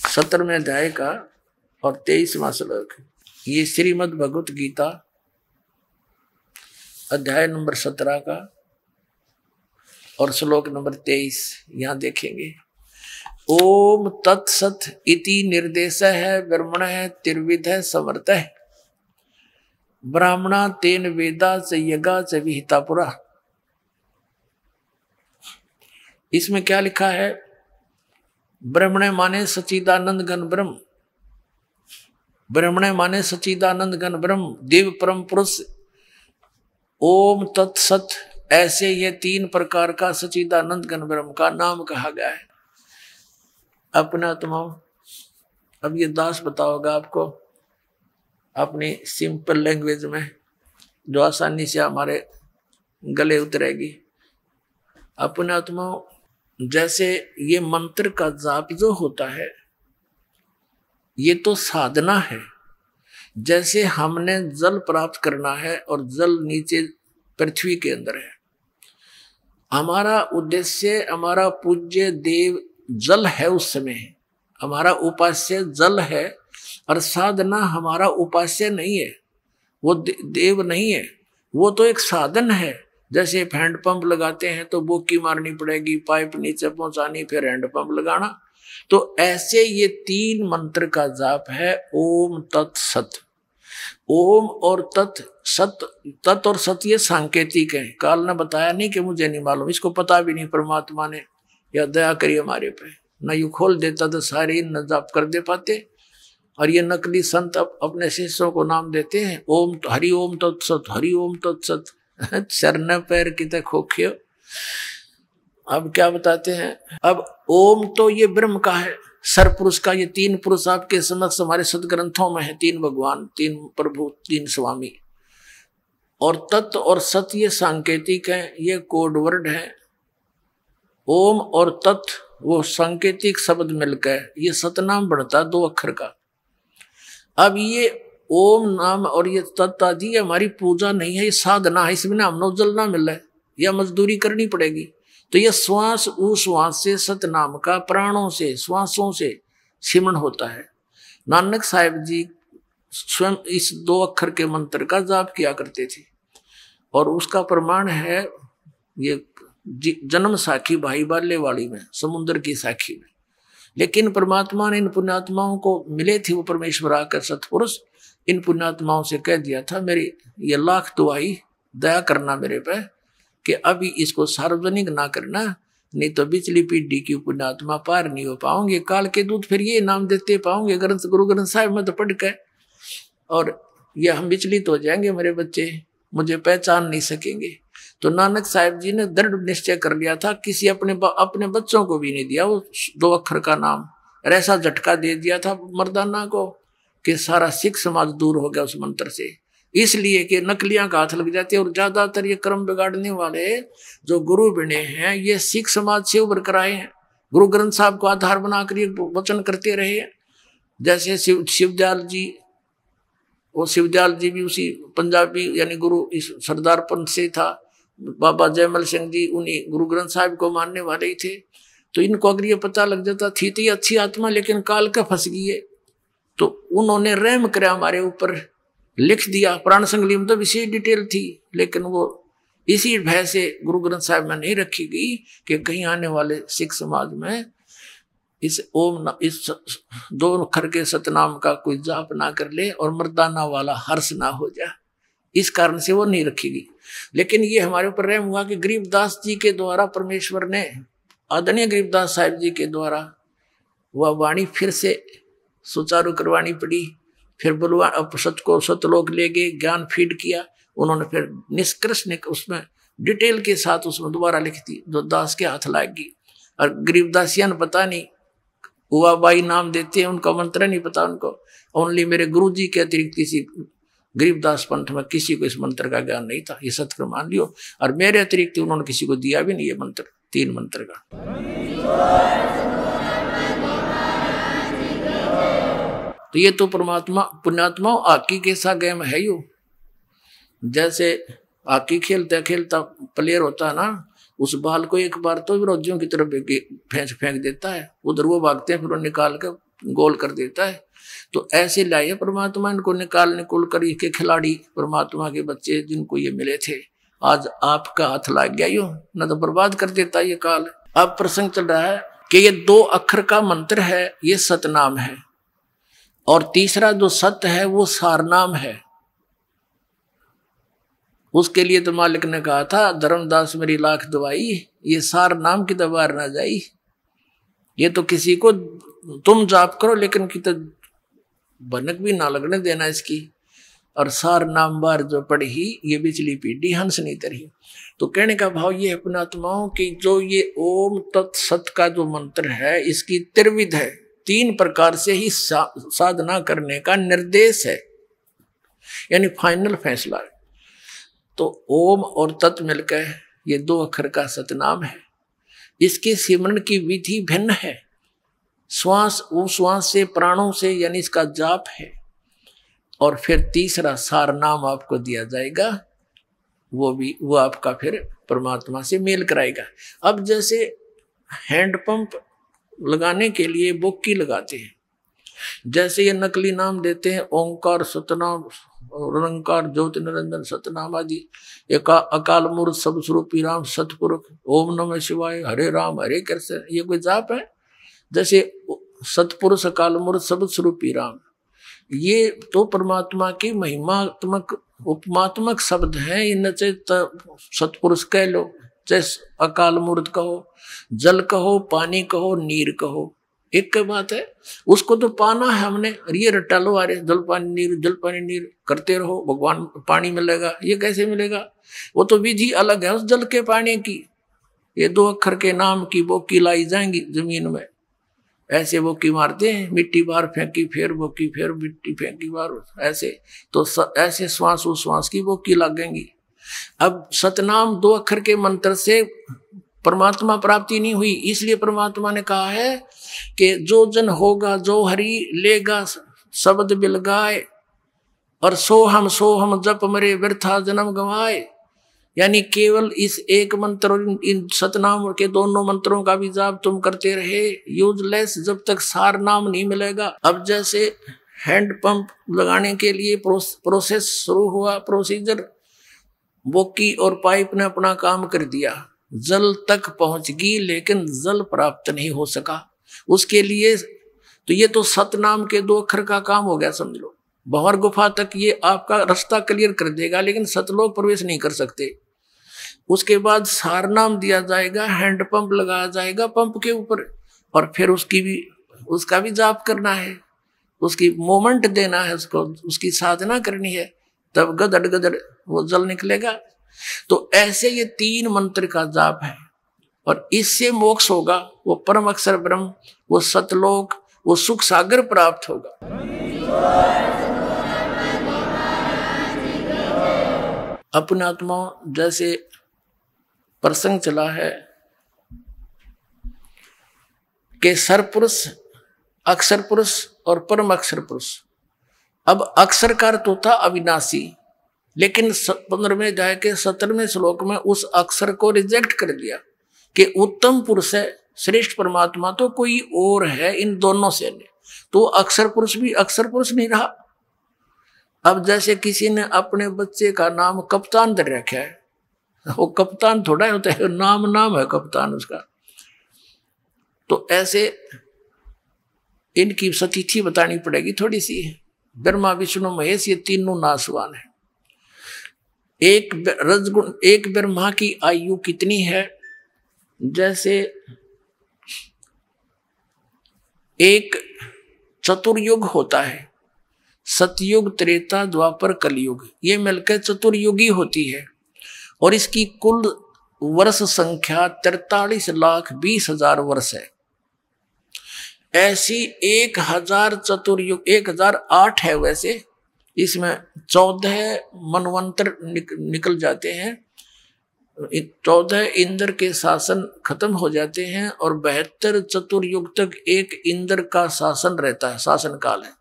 17वें अध्याय का और 23वां श्लोक, ये श्रीमद् भगवत गीता अध्याय नंबर 17 का और श्लोक नंबर 23। यहां देखेंगे, ओम तत्सत इति निर्देश है ब्रह्मण है त्रिविध है समर्थ है ब्राह्मणा तेन वेदा च यज्ञा च विहिता पुरा। इसमें क्या लिखा है? ब्रह्मण माने सच्चिदानंद घन ब्रह्म, ब्रह्मण माने सच्चिदानंद घन ब्रह्म, देव परम पुरुष। ओम तत्सत, ऐसे ये 3 प्रकार का सच्चिदानंद घन ब्रह्म का नाम कहा गया है। अपना तुम अब ये दास बताओगा आपको अपनी सिंपल लैंग्वेज में, जो आसानी से हमारे गले उतरेगी। अपना तुम जैसे ये मंत्र का जाप जो होता है ये तो साधना है। जैसे हमने जल प्राप्त करना है और जल नीचे पृथ्वी के अंदर है, हमारा उद्देश्य, हमारा पूज्य देव जल है, उस समय हमारा उपास्य जल है और साधना हमारा उपास्य नहीं है, वो देव नहीं है, वो तो एक साधन है। जैसे हैंड पंप लगाते हैं तो बोकी मारनी पड़ेगी, पाइप नीचे पहुंचानी, फिर हैंड पंप लगाना। तो ऐसे ये 3 मंत्र का जाप है, ओम तत्सत। ओम और तत्, सत, तत् और सत ये सांकेतिक है। काल ने बताया नहीं कि मुझे नहीं मालूम, इसको पता भी नहीं परमात्मा ने, या दया करिए हमारे पे, न यू खोल देता तो सारे न जाप कर दे पाते। और ये नकली संत अपने शिष्यों को नाम देते हैं, ओम हरि ओम तत्सत, हरि ओम तत्सत। चरण पैर कितने खोखे। अब क्या बताते हैं? अब ओम तो ये ब्रह्म का है, सरपुरुष का। ये 3 पुरुष आपके समक्ष हमारे सदग्रंथों में है, 3 भगवान, 3 प्रभु, 3 स्वामी। और तत्व और सत्य ये सांकेतिक है, ये कोड वर्ड है। ओम और तत्व वो सांकेतिक शब्द मिलकर ये सतनाम बढ़ता 2 अक्षर का। अब ये ओम नाम और ये तत्व आदि हमारी पूजा नहीं है, ये साधना है। इसमें हमने जलना मिला है या मजदूरी करनी पड़ेगी। तो ये श्वास उश्वास से सतनाम का प्राणों से, श्वासों से सिमरण होता है। नानक साहिब जी स्वयं इस 2 अक्षर के मंत्र का जाप किया करते थे और उसका प्रमाण है ये जन्म साखी भाई बाले वाली में, समुद्र की साखी में। लेकिन परमात्मा ने इन पुण्यात्माओं को मिले थे, वो परमेश्वर आकर सतपुरुष इन पुण्यात्माओं से कह दिया था, मेरी ये लाख दुआई दया करना मेरे पे कि अभी इसको सार्वजनिक ना करना, नहीं तो बिचली पीढ़ी की पुण्यात्मा पार नहीं हो पाओगे। काल के दूत फिर ये नाम देते पाओगे ग्रंथ, गुरु ग्रंथ साहिब में तो पढ़ के, और ये हम विचलित हो जाएंगे, मेरे बच्चे मुझे पहचान नहीं सकेंगे। तो नानक साहिब जी ने दृढ़ निश्चय कर लिया था, किसी अपने बच्चों को भी नहीं दिया वो 2 अक्षर का नाम। ऐसा झटका दे दिया था मर्दाना को कि सारा सिख समाज दूर हो गया उस मंत्र से। इसलिए कि नकलियां का हाथ लग जाती है। और ज्यादातर ये कर्म बिगाड़ने वाले जो गुरु बने हैं ये सिख समाज से उभर कर आए हैं, गुरु ग्रंथ साहब को आधार बनाकर ये वचन करते रहे हैं। जैसे शिवदयाल जी, वो शिवदयाल जी भी उसी पंजाबी यानी गुरु इस सरदार पंथ से था। बाबा जयमल सिंह जी उन्हीं गुरु ग्रंथ साहिब को मानने वाले ही थे। तो इनको अगर ये पता लग जाता थी तो ये अच्छी आत्मा, लेकिन काल का फंस गई है, तो उन्होंने रहम कराया हमारे ऊपर, लिख दिया। पुराण संगली में तो विशेष डिटेल थी, लेकिन वो इसी भय से गुरु ग्रंथ साहिब में नहीं रखी गई कि कहीं आने वाले सिख समाज में इस ओम इस 2 अक्षर के सतनाम का कोई जाप ना कर ले और मर्दाना वाला हर्ष ना हो जाए। इस कारण से वो नहीं रखी गई। लेकिन ये हमारे ऊपर रहम हुआ कि गरीबदास जी के द्वारा परमेश्वर ने, आदरणीय गरीबदास साहिब जी के द्वारा वह वाणी फिर से सुचारू करवानी पड़ी। फिर बुलवा सत को सतलोक ले गए, ज्ञान फीड किया उन्होंने, फिर निष्कर्ष ने उसमें डिटेल के साथ उसमें दोबारा लिख दी, जो दास के हाथ लाएगी। और गरीबदासियान पता नहीं, हुआ बाई नाम देते हैं, उनका मंत्र नहीं पता उनको। ओनली मेरे गुरु जी के अतिरिक्त किसी गरीबदास पंथ में किसी को इस मंत्र का ज्ञान नहीं था, ये सत्य मान लियो। और मेरे अतिरिक्त उन्होंने किसी को दिया भी नहीं ये मंत्र, 3 मंत्र का। तो ये तो परमात्मा पुण्यात्मा हॉकी के सा गेम है यो। जैसे हॉकी खेलता खेलता प्लेयर होता है ना, उस बाल को एक बार तो विरोधियों की तरफ फेंक देता है, उधर वो भागते हैं, फिर वो निकाल कर गोल कर देता है। तो ऐसे लाए परमात्मा इनको निकाल कर के खिलाड़ी, परमात्मा के बच्चे जिनको ये मिले थे, आज आपका हाथ लग गया यो, न तो बर्बाद कर देता ये काल। अब प्रसंग चल रहा है कि ये 2 अक्षर का मंत्र है, ये सतनाम है, और तीसरा जो सत्य है वो सारनाम है। उसके लिए तो मालिक ने कहा था, धर्मदास मेरी लाख दवाई, ये सार नाम की दबार ना जाई। ये तो किसी को तुम जाप करो, लेकिन की तो भनक भी ना लगने देना इसकी। और सार नाम बार जो पढ़ी, ये बिचली पीढ़ी हंस नहीं तरी। तो कहने का भाव ये अपने आत्माओं की, जो ये ओम तत्सत का जो मंत्र है, इसकी त्रिविध है, 3 प्रकार से ही साधना करने का निर्देश है, यानी फाइनल फैसला है। तो ओम और तत् मिलकर ये 2 अक्षर का सतनाम है। इसके सिमरन की विधि भिन्न है, श्वास उश्वास से, प्राणों से, यानी इसका जाप है। और फिर तीसरा सार नाम आपको दिया जाएगा, वो आपका फिर परमात्मा से मेल कराएगा। अब जैसे हैंडपंप लगाने के लिए बोक्की लगाते हैं, जैसे ये नकली नाम देते हैं ओंकार सतनाम, निरंकार ज्योति निरंजन सतनाम आदि, अकाल मूर्त सब स्वरूपी राम सतपुरुष, ओम नमः शिवाय, हरे राम हरे कृष्ण, ये कोई जाप है? जैसे सतपुरुष अकाल मूर्त सब स्वरूपी राम, ये तो परमात्मा की महिमात्मक उपमात्मक शब्द हैं। इन चाहे सतपुरुष कह लो, चाहे अकाल मूर्त कहो, जल कहो, पानी कहो, नीर कहो, एक के बात है। उसको तो पाना है हमने, और ये रट्टा लो, अरे जल पानी नीर करते रहो, भगवान पानी मिलेगा, ये कैसे मिलेगा? वो तो विधि अलग है उस जल के पानी की। ये 2 अक्षर के नाम की बोकी लाई जाएंगी जमीन में, ऐसे बोकी मारते हैं, मिट्टी बाहर फेंकी, फिर बोकी, फिर मिट्टी फेंकी बाहर, ऐसे तो ऐसे श्वास उश्वास की बोकी लगेंगी। अब सतनाम 2 अक्षर के मंत्र से परमात्मा प्राप्ति नहीं हुई, इसलिए परमात्मा ने कहा है कि जो जन होगा जो हरि लेगा शब्द बिलगाए, और सो हम जप मरे व्यर्था जन्म गवाए। यानी केवल इस एक मंत्र और इन सतनाम के दोनों मंत्रों का भी जाप तुम करते रहे, यूजलेस, जब तक सार नाम नहीं मिलेगा। अब जैसे हैंड पंप लगाने के लिए प्रोसेस शुरू हुआ, प्रोसीजर, बोकी और पाइप ने अपना काम कर दिया, जल तक पहुंच गई, लेकिन जल प्राप्त नहीं हो सका। उसके लिए तो ये तो सतनाम के 2 अक्षर का काम हो गया, समझ लो। बहर गुफा तक ये आपका रास्ता क्लियर कर देगा, लेकिन सतलोक प्रवेश नहीं कर सकते। उसके बाद सारनाम दिया जाएगा, हैंड पंप लगाया जाएगा पंप के ऊपर, और फिर उसका भी जाप करना है, उसकी मोमेंट देना है, उसकी साधना करनी है, तब गदड़ गदड़ वो जल निकलेगा। तो ऐसे ये 3 मंत्र का जाप है, और इससे मोक्ष होगा, वो परम अक्षर ब्रह्म, वो सतलोक, वो सुख सागर प्राप्त होगा। अपने आत्मा जैसे प्रसंग चला है कि सरपुरुष, अक्षर पुरुष और परम अक्षर पुरुष। अब अक्षर का अर्थ होता अविनाशी, लेकिन 15वें अध्याय के 17वें श्लोक में उस अक्षर को रिजेक्ट कर दिया कि उत्तम पुरुष है, श्रेष्ठ परमात्मा तो कोई और है इन दोनों से। तो अक्षर पुरुष भी अक्षर पुरुष नहीं रहा। अब जैसे किसी ने अपने बच्चे का नाम कप्तान दे रखा है, वो कप्तान थोड़ा होता है, नाम है कप्तान उसका। तो ऐसे इनकी सतिथि बतानी पड़ेगी थोड़ी सी। ब्रह्मा विष्णु महेश ये तीनों नासवान है। एक ब्रह्मा की आयु कितनी है? जैसे एक चतुर्युग होता है, सतयुग, त्रेता, द्वापर, कलयुग, ये मिलकर चतुर्युगी होती है। और इसकी कुल वर्ष संख्या 43,20,000 वर्ष है। ऐसी 1000 चतुर्युग, 1008 है वैसे, इसमें 14 मनवंतर निकल जाते हैं, 14 इंद्र के शासन खत्म हो जाते हैं और 72 चतुर्युग तक एक इंद्र का शासन रहता है, शासन काल है।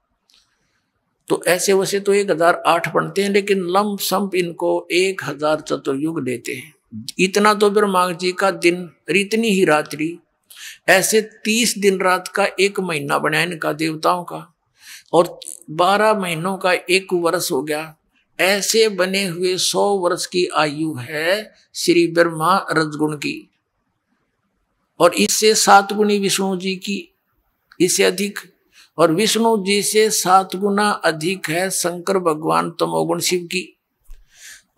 तो ऐसे वैसे तो 1008 बनते हैं, लेकिन लंब संप इनको 1000 चतुर्युग लेते हैं। इतना तो ब्रह्मा जी का दिन और इतनी ही रात्रि, ऐसे 30 दिन रात का एक महीना बना इनका देवताओं का, और 12 महीनों का एक वर्ष हो गया। ऐसे बने हुए 100 वर्ष की आयु है श्री ब्रह्मा रजगुण की, और इससे 7 गुणी विष्णु जी की, इससे अधिक, और विष्णु जी से 7 गुना अधिक है शंकर भगवान तमोगुण शिव की।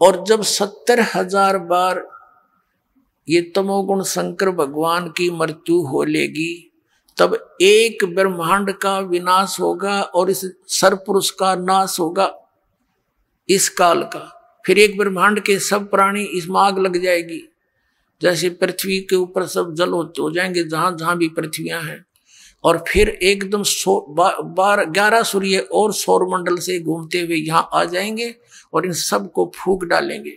और जब 70,000 बार ये तमोगुण शंकर भगवान की मृत्यु हो लेगी, तब एक ब्रह्मांड का विनाश होगा और इस सरपुरुष का नाश होगा इस काल का। फिर एक ब्रह्मांड के सब प्राणी इसमें आग लग जाएगी, जैसे पृथ्वी के ऊपर सब जल हो जाएंगे जहां जहां भी पृथ्वियां हैं। और फिर एकदम 11 सूर्य और सौरमंडल से घूमते हुए यहाँ आ जाएंगे और इन सब को फूंक डालेंगे।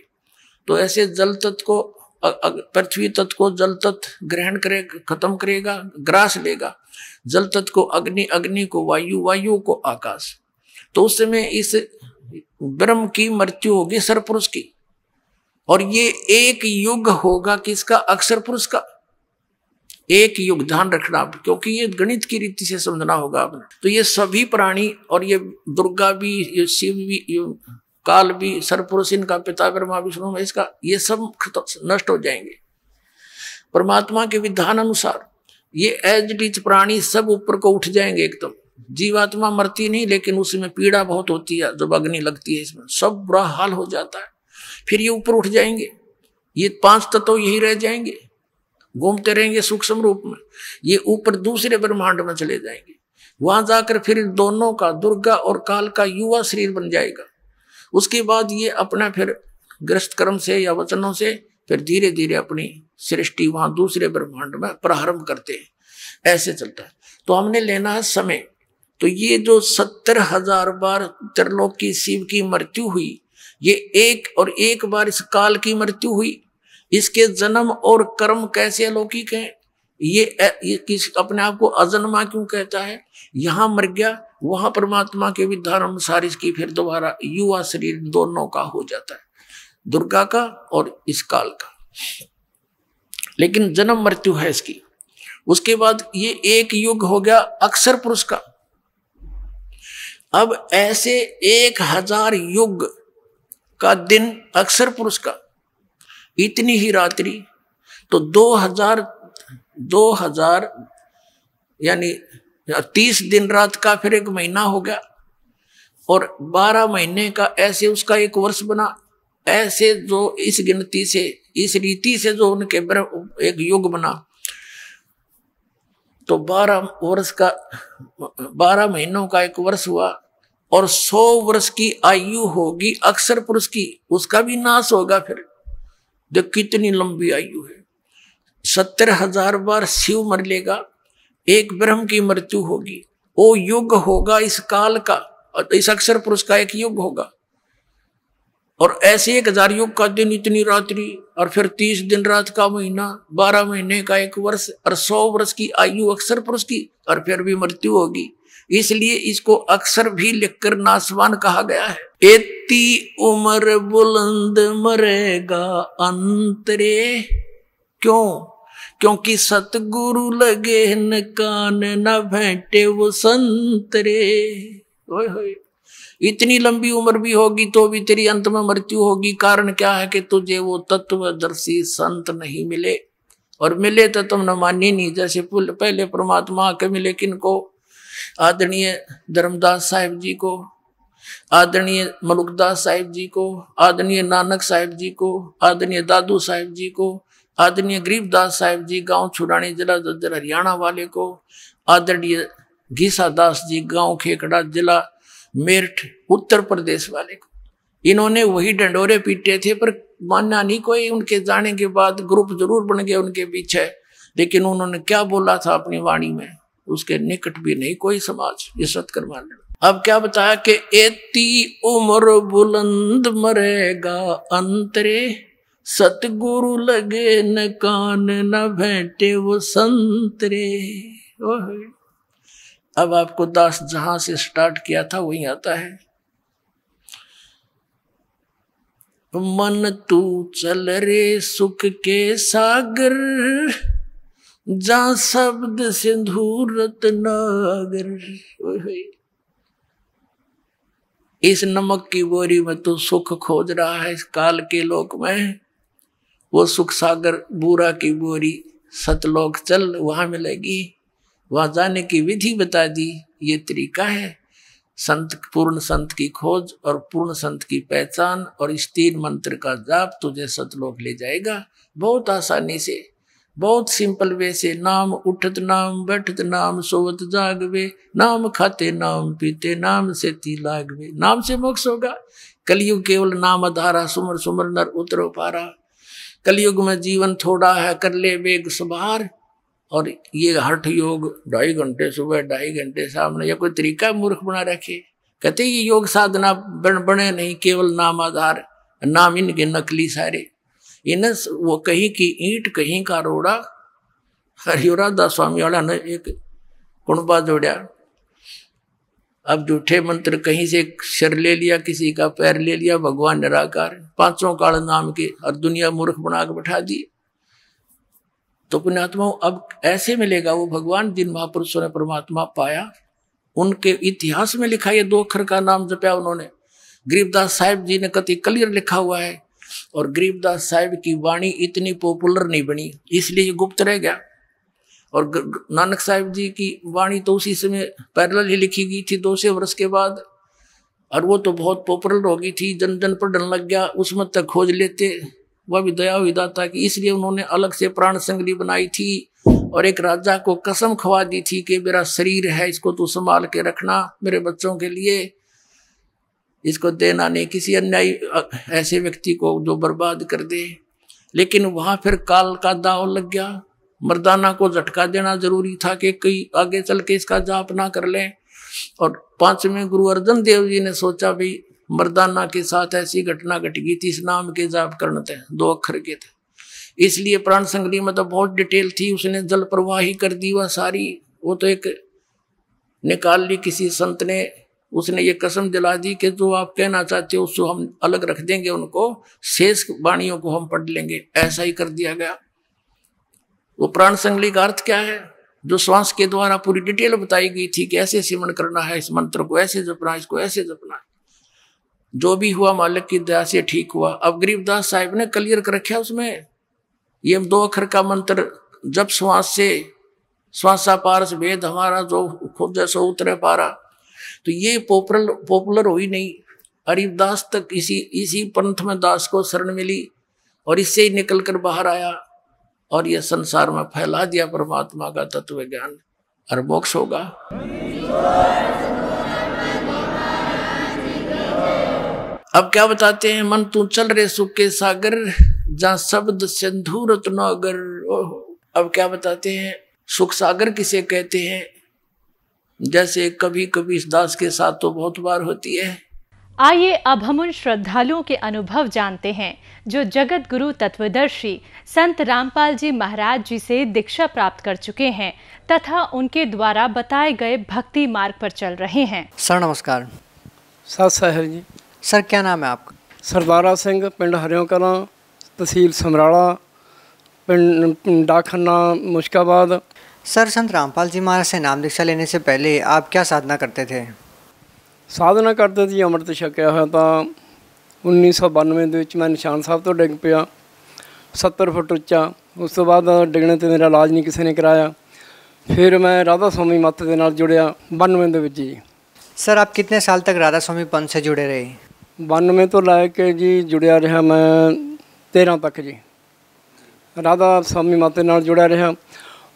तो ऐसे जल तत्व को, पृथ्वी तत्व को जल तत्व ग्रहण करेगा, खत्म करेगा, ग्रास लेगा। जल तत्व को अग्नि, अग्नि को वायु, वायु को आकाश। तो उस समय इस ब्रह्म की मृत्यु होगी सरपुरुष की, और ये एक युग होगा किसका? अक्षर पुरुष का। एक युग, ध्यान रखना, क्योंकि ये गणित की रीति से समझना होगा आपने। तो ये सभी प्राणी, और ये दुर्गा भी, ये शिव भी, ये काल भी, सरपुरुष, इनका पिता ब्रह्मा विष्णु में, इसका ये सब नष्ट हो जाएंगे परमात्मा के विधान अनुसार। ये एज इट इज प्राणी सब ऊपर को उठ जाएंगे एकदम। जीवात्मा मरती नहीं, लेकिन उसमें पीड़ा बहुत होती है जब अग्नि लगती है, इसमें सब बुरा हाल हो जाता है। फिर ये ऊपर उठ जाएंगे, ये 5 तत्व यही रह जाएंगे, घूमते रहेंगे सूक्ष्म रूप में। ये ऊपर दूसरे ब्रह्मांड में चले जाएंगे, वहां जाकर फिर दोनों का, दुर्गा और काल का युवा शरीर बन जाएगा। उसके बाद ये अपना फिर ग्रस्त कर्म से या वचनों से फिर धीरे धीरे अपनी सृष्टि वहां दूसरे ब्रह्मांड में प्रारंभ करते हैं। ऐसे चलता है। तो हमने लेना है समय। तो ये जो 70,000 बार त्रिलोक की शिव की मृत्यु हुई, ये एक बार इस काल की मृत्यु हुई। इसके जन्म और कर्म कैसे अलौकिक हैं। ये किस अपने आप को अजन्मा क्यों कहता है? यहां मर गया, वहां परमात्मा के विधान अनुसार इसकी फिर दोबारा युवा शरीर दोनों का हो जाता है, दुर्गा का और इस काल का। लेकिन जन्म मृत्यु है इसकी। उसके बाद ये एक युग हो गया अक्षर पुरुष का। अब ऐसे 1000 युग का दिन अक्षर पुरुष का, इतनी ही रात्रि। तो 2000 यानी 30 दिन रात का फिर एक महीना हो गया, और 12 महीने का ऐसे उसका एक वर्ष बना। ऐसे जो इस गिनती से, इस रीति से जो उनके एक युग बना, तो 12 महीनों का एक वर्ष हुआ, और 100 वर्ष की आयु होगी अक्षर पुरुष की। उसका भी नाश होगा फिर। देख कितनी लंबी आयु है। 70,000 बार शिव मर लेगा, एक ब्रह्म की मृत्यु होगी, वो युग होगा इस काल का, और इस अक्षर पुरुष का एक युग होगा। और ऐसे 1000 युग का दिन, इतनी रात्रि, और फिर 30 दिन रात का महीना, 12 महीने का एक वर्ष, और 100 वर्ष की आयु अक्षर पुरुष की, और फिर भी मृत्यु होगी। इसलिए इसको अक्षर भी लिखकर नासवान कहा गया है। एती उम्र बुलंद मरेगा अंतरे, क्यों? क्योंकि सतगुरु लगे न कान, न भेंटे वो संतरे। ओए होए, इतनी लंबी उम्र भी होगी तो भी तेरी अंत में मृत्यु होगी। कारण क्या है कि तुझे वो तत्वदर्शी संत नहीं मिले, और मिले तो तुमने मानी नहीं। जैसे पहले परमात्मा के मिले किनको? आदरणीय धर्मदास साहिब जी को, आदरणीय मलुकदास साहिब जी को, आदरणीय नानक साहिब जी को, आदरणीय दादू साहिब जी को, आदरणीय गरीबदास साहिब जी गांव छुड़ानी जिला जज्जर हरियाणा वाले को, आदरणीय घीसा दास जी गांव खेकड़ा जिला मेरठ उत्तर प्रदेश वाले को। इन्होंने वही डंडोरे पीटे थे, पर मानना नहीं कोई। उनके जाने के बाद ग्रुप जरूर बन गए उनके पीछे, लेकिन उन्होंने क्या बोला था अपनी वाणी में, उसके निकट भी नहीं कोई समाज ये सत्कर मान लेना। अब क्या बताया कि एती उम्र बुलंद मरेगा अंतरे, सतगुरु लगे न कान न भेंटे वो संतरे। अब आपको दास जहां से स्टार्ट किया था वहीं आता है। मन तू चल रे सुख के सागर, जहां शब्द सिंधु रत्नागर। इस नमक की बोरी में तू सुख खोज रहा है इस काल के लोक में, वो सुख सागर बूरा की बोरी सतलोक चल, वहां मिलेगी। वहां जाने की विधि बता दी, ये तरीका है संत, पूर्ण संत की खोज और पूर्ण संत की पहचान, और इस 3 मंत्र का जाप तुझे सतलोक ले जाएगा बहुत आसानी से, बहुत सिंपल वे से। नाम उठत नाम बैठत नाम सोवत जागवे, नाम खाते नाम पीते नाम से ती लागवे। नाम से मोक्ष होगा। कलयुग केवल नाम आधारा, सुमर सुमर नर उतरो पारा। कलयुग में जीवन थोड़ा है, कर ले वेग सुधार। और ये हठ योग 2.5 घंटे सुबह 2.5 घंटे सामने, या कोई तरीका मूर्ख बना रखे। कहते ये योग साधना बने नहीं, केवल नाम आधार। नाम इनके नकली सारे, इन वो कहीं की ईंट कहीं का रोड़ा। हरियोराधा स्वामी वाला ने एक कुणबा जोड़ा। अब झूठे मंत्र कहीं से सिर ले लिया, किसी का पैर ले लिया, भगवान निराकार 5 काल नाम के, और दुनिया मूर्ख बना के बैठा दी। तो पुण्यात्मा अब ऐसे मिलेगा वो भगवान जिन महापुरुषों ने परमात्मा पाया, उनके इतिहास में लिखा। ये 2 अक्षर का नाम जपया उन्होंने। गरीबदास साहिब जी ने कति क्लियर लिखा हुआ है, और गरीबदास साहिब की वाणी इतनी पॉपुलर नहीं बनी, इसलिए ये गुप्त रह गया। और नानक साहिब जी की वाणी तो उसी समय पैरेलल ही लिखी गई थी 200 वर्ष के बाद, और वो तो बहुत पॉपुलर हो गई थी, जन जन पढ़ने लग गया, उसमें तक खोज लेते। वह भी दया हुई दाता की, इसलिए उन्होंने अलग से प्राण संगली बनाई थी, और एक राजा को कसम खवा दी थी कि मेरा शरीर है, इसको तू संभाल के रखना मेरे बच्चों के लिए, इसको देना नहीं किसी अन्यायी ऐसे व्यक्ति को जो बर्बाद कर दे। लेकिन वहां फिर काल का दाव लग गया। मर्दाना को झटका देना जरूरी था कि कई आगे चल के इसका जाप ना कर लें। और 5वें गुरु अर्जन देव जी ने सोचा भाई मर्दाना के साथ ऐसी घटना घट गई थी, इस नाम के जाप करने थे, 2 अक्षर के थे, इसलिए प्राण संगली में तो बहुत डिटेल थी, उसने जल प्रवाही कर दी वह सारी। वो तो एक निकाल ली किसी संत ने, उसने ये कसम दिला दी कि जो आप कहना चाहते हो उसको हम अलग रख देंगे, उनको शेष वाणियों को हम पढ़ लेंगे। ऐसा ही कर दिया गया। वो प्राण संगली का अर्थ क्या है, जो श्वास के द्वारा पूरी डिटेल बताई गई थी कि ऐसे सिमरण करना है, इस मंत्र को ऐसे जपना, इसको ऐसे जपना। जो भी हुआ मालिक की दया से ठीक हुआ। अब गरीबदास साहिब ने क्लियर कर रखा उसमें, ये 2 अक्षर का मंत्र जब श्वास से, श्वासा पारस भेद हमारा, जो खुद जैसो उतरे पारा। तो ये पॉपुलर हुई नहीं, हरिदास तक इसी पंथ में दास को शरण मिली, और इससे ही निकल कर बाहर आया, और यह संसार में फैला दिया परमात्मा का तत्व ज्ञान, और मोक्ष होगा। अब क्या बताते हैं, मन तू चल रे सुख के सागर, जहां शब्द सिंधु रत्नागर। अब क्या बताते हैं, सुख सागर किसे कहते हैं। जैसे कभी कभी इस दास के साथ तो बहुत बार होती है। आइए अब हम उन श्रद्धालुओं के अनुभव जानते हैं जो जगत गुरु तत्वदर्शी संत रामपाल जी महाराज जी से दीक्षा प्राप्त कर चुके हैं तथा उनके द्वारा बताए गए भक्ति मार्ग पर चल रहे हैं। सर नमस्कार। सत साहिब जी। सर क्या नाम है आपका? सरदारा सिंह, पिंड हरियों कलां, तहसील समराला, पिंड डाखन्ना, मुश्काबाद। सर संत रामपाल जी महाराज से नाम दीक्षा लेने से पहले आप क्या साधना करते थे? साधना करते थे, अमृत छकिया होया तो 1992 मैं निशान साहब तो डिग पिया 70 फुट उच्चा। उस तो बाद डिगने तो मेरा इलाज नहीं किसी ने कराया। फिर मैं राधा स्वामी मत के नाल जुड़िया 92 जी। सर आप कितने साल तक राधा स्वामी पंथ से जुड़े रहे? 92 ਤੋਂ ਲੈ ਕੇ ਜੀ ਜੁੜਿਆ ਰਿਹਾ ਮੈਂ 13 ਤੱਕ ਜੀ ਰਾਧਾ स्वामी माते ਨਾਲ ਜੁੜਿਆ ਰਿਹਾ।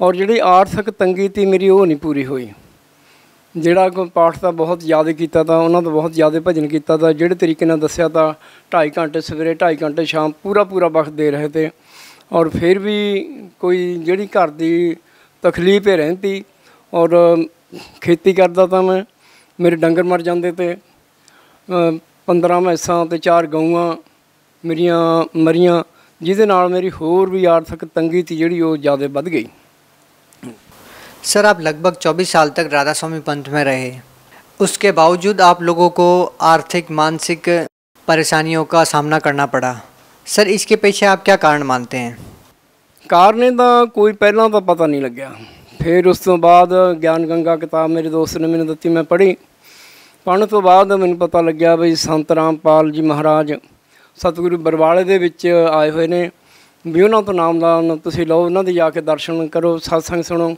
ਔਰ ਜਿਹੜੀ ਆਰਥਿਕ ਤੰਗੀ ਤੀ ਮੇਰੀ ਉਹ ਨਹੀਂ ਪੂਰੀ ਹੋਈ। ਜਿਹੜਾ ਕੋਈ ਪਾਠ ਤਾਂ ਬਹੁਤ ਜ਼ਿਆਦਾ ਕੀਤਾ ਤਾਂ ਉਹਨਾਂ ਤੋਂ ਬਹੁਤ ਜ਼ਿਆਦਾ ਭਜਨ ਕੀਤਾ ਤਾਂ ਜਿਹੜੇ ਤਰੀਕੇ ਨਾਲ ਦੱਸਿਆ ਤਾਂ 2.5 ਘੰਟੇ ਸਵੇਰੇ 2.5 ਘੰਟੇ ਸ਼ਾਮ ਪੂਰਾ ਵਕਤ ਦੇ ਰਹੇ ਤੇ। ਔਰ ਫਿਰ ਵੀ ਕੋਈ ਜਿਹੜੀ ਘਰ ਦੀ ਤਕਲੀਫ ਹੀ ਰਹਿੰਦੀ। ਔਰ ਖੇਤੀ ਕਰਦਾ ਤਾਂ ਮੈਂ, ਮੇਰੇ ਡੰਗਰ ਮਰ ਜਾਂਦੇ ਤੇ 15 ਮੈਸਾਂ ਤੇ 4 ਗਊਆਂ ਮੇਰੀਆਂ ਮਰੀਆਂ, ਜਿਹਦੇ ਨਾਲ ਮੇਰੀ ਹੋਰ ਵੀ ਆਰਥਿਕ ਤੰਗੀ ਤੀ ਜਿਹੜੀ ਉਹ ਜ਼ਿਆਦਾ ਵੱਧ ਗਈ। सर आप लगभग 24 साल तक राधा स्वामी पंथ में रहे, उसके बावजूद आप लोगों को आर्थिक मानसिक परेशानियों का सामना करना पड़ा। सर इसके पीछे आप क्या कारण मानते हैं? ਕਾਰਨ ਦਾ ਕੋਈ ਪਹਿਲਾਂ ਤਾਂ ਪਤਾ ਨਹੀਂ ਲੱਗਿਆ। ਫਿਰ ਉਸ ਤੋਂ ਬਾਅਦ ਗਿਆਨ ਗੰਗਾ ਕਿਤਾਬ ਮੇਰੇ ਦੋਸਤ ਨੇ ਮੈਨੂੰ ਦਿੱਤੀ, ਮੈਂ ਪੜ੍ਹੀ। ਪੜ੍ਹਨ ਤੋਂ ਬਾਅਦ ਮੈਨੂੰ ਪਤਾ ਲੱਗਿਆ ਵੀ ਸੰਤ ਰਾਮਪਾਲ ਜੀ ਮਹਾਰਾਜ ਸਤਿਗੁਰੂ ਬਰਵਾਲੇ ਦੇ ਵਿੱਚ ਆਏ ਹੋਏ ਨੇ, ਵੀ ਉਹਨਾਂ ਤੋਂ ਨਾਮਦਾਨ ਤੁਸੀਂ ਲਓ, ਉਹਨਾਂ ਦੇ ਜਾ ਕੇ ਦਰਸ਼ਨ ਕਰੋ, ਸਤਸੰਗ ਸੁਣੋ।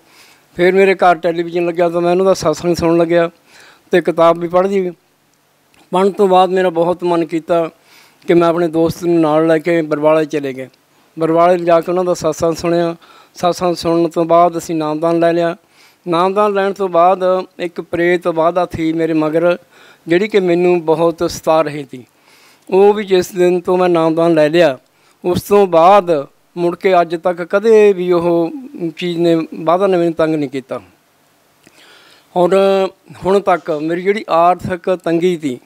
ਫਿਰ ਮੇਰੇ ਘਰ ਟੈਲੀਵਿਜ਼ਨ ਲੱਗਿਆ ਤਾਂ ਮੈਂ ਉਹਨਾਂ ਦਾ ਸਤਸੰਗ ਸੁਣਨ ਲੱਗਿਆ ਅਤੇ ਕਿਤਾਬ ਵੀ ਪੜ੍ਹਦੀ। ਪੜ੍ਹਨ ਤੋਂ ਬਾਅਦ ਮੇਰਾ ਬਹੁਤ ਮਨ ਕੀਤਾ ਕਿ ਮੈਂ ਆਪਣੇ ਦੋਸਤ ਨੂੰ ਨਾਲ ਲੈ ਕੇ ਬਰਵਾਲੇ ਚਲੇ ਗਏ। ਬਰਵਾਲੇ ਜਾ ਕੇ ਉਹਨਾਂ ਦਾ ਸਤਸੰਗ ਸੁਣਿਆ। ਸਤਸੰਗ ਸੁਣਨ ਤੋਂ ਬਾਅਦ ਅਸੀਂ ਨਾਮਦਾਨ ਲੈ ਲਿਆ। ਨਾਮਦਾਨ ਲੈਣ ਤੋਂ ਬਾਅਦ ਇੱਕ ਪ੍ਰੇਤ ਬਾਧਾ ਥੀ ਮੇਰੇ ਮਗਰ, ਜਿਹੜੀ ਕਿ ਮੈਨੂੰ ਬਹੁਤ ਸਤਾ ਰਹੀ ਸੀ। ਉਹ ਵੀ ਜਿਸ ਦਿਨ ਤੋਂ ਮੈਂ ਨਾਮਦਾਨ ਲੈ ਲਿਆ ਉਸ ਤੋਂ ਬਾਅਦ ਮੁੜ ਕੇ ਅੱਜ ਤੱਕ ਕਦੇ ਵੀ ਉਹ ਚੀਜ਼ ਨੇ ਬਾਧਾ ਨੇ ਮੈਨੂੰ ਤੰਗ ਨਹੀਂ ਕੀਤਾ। ਔਰ ਹੁਣ ਤੱਕ ਮੇਰੀ ਜਿਹੜੀ ਆਰਥਿਕ ਤੰਗੀ ਸੀ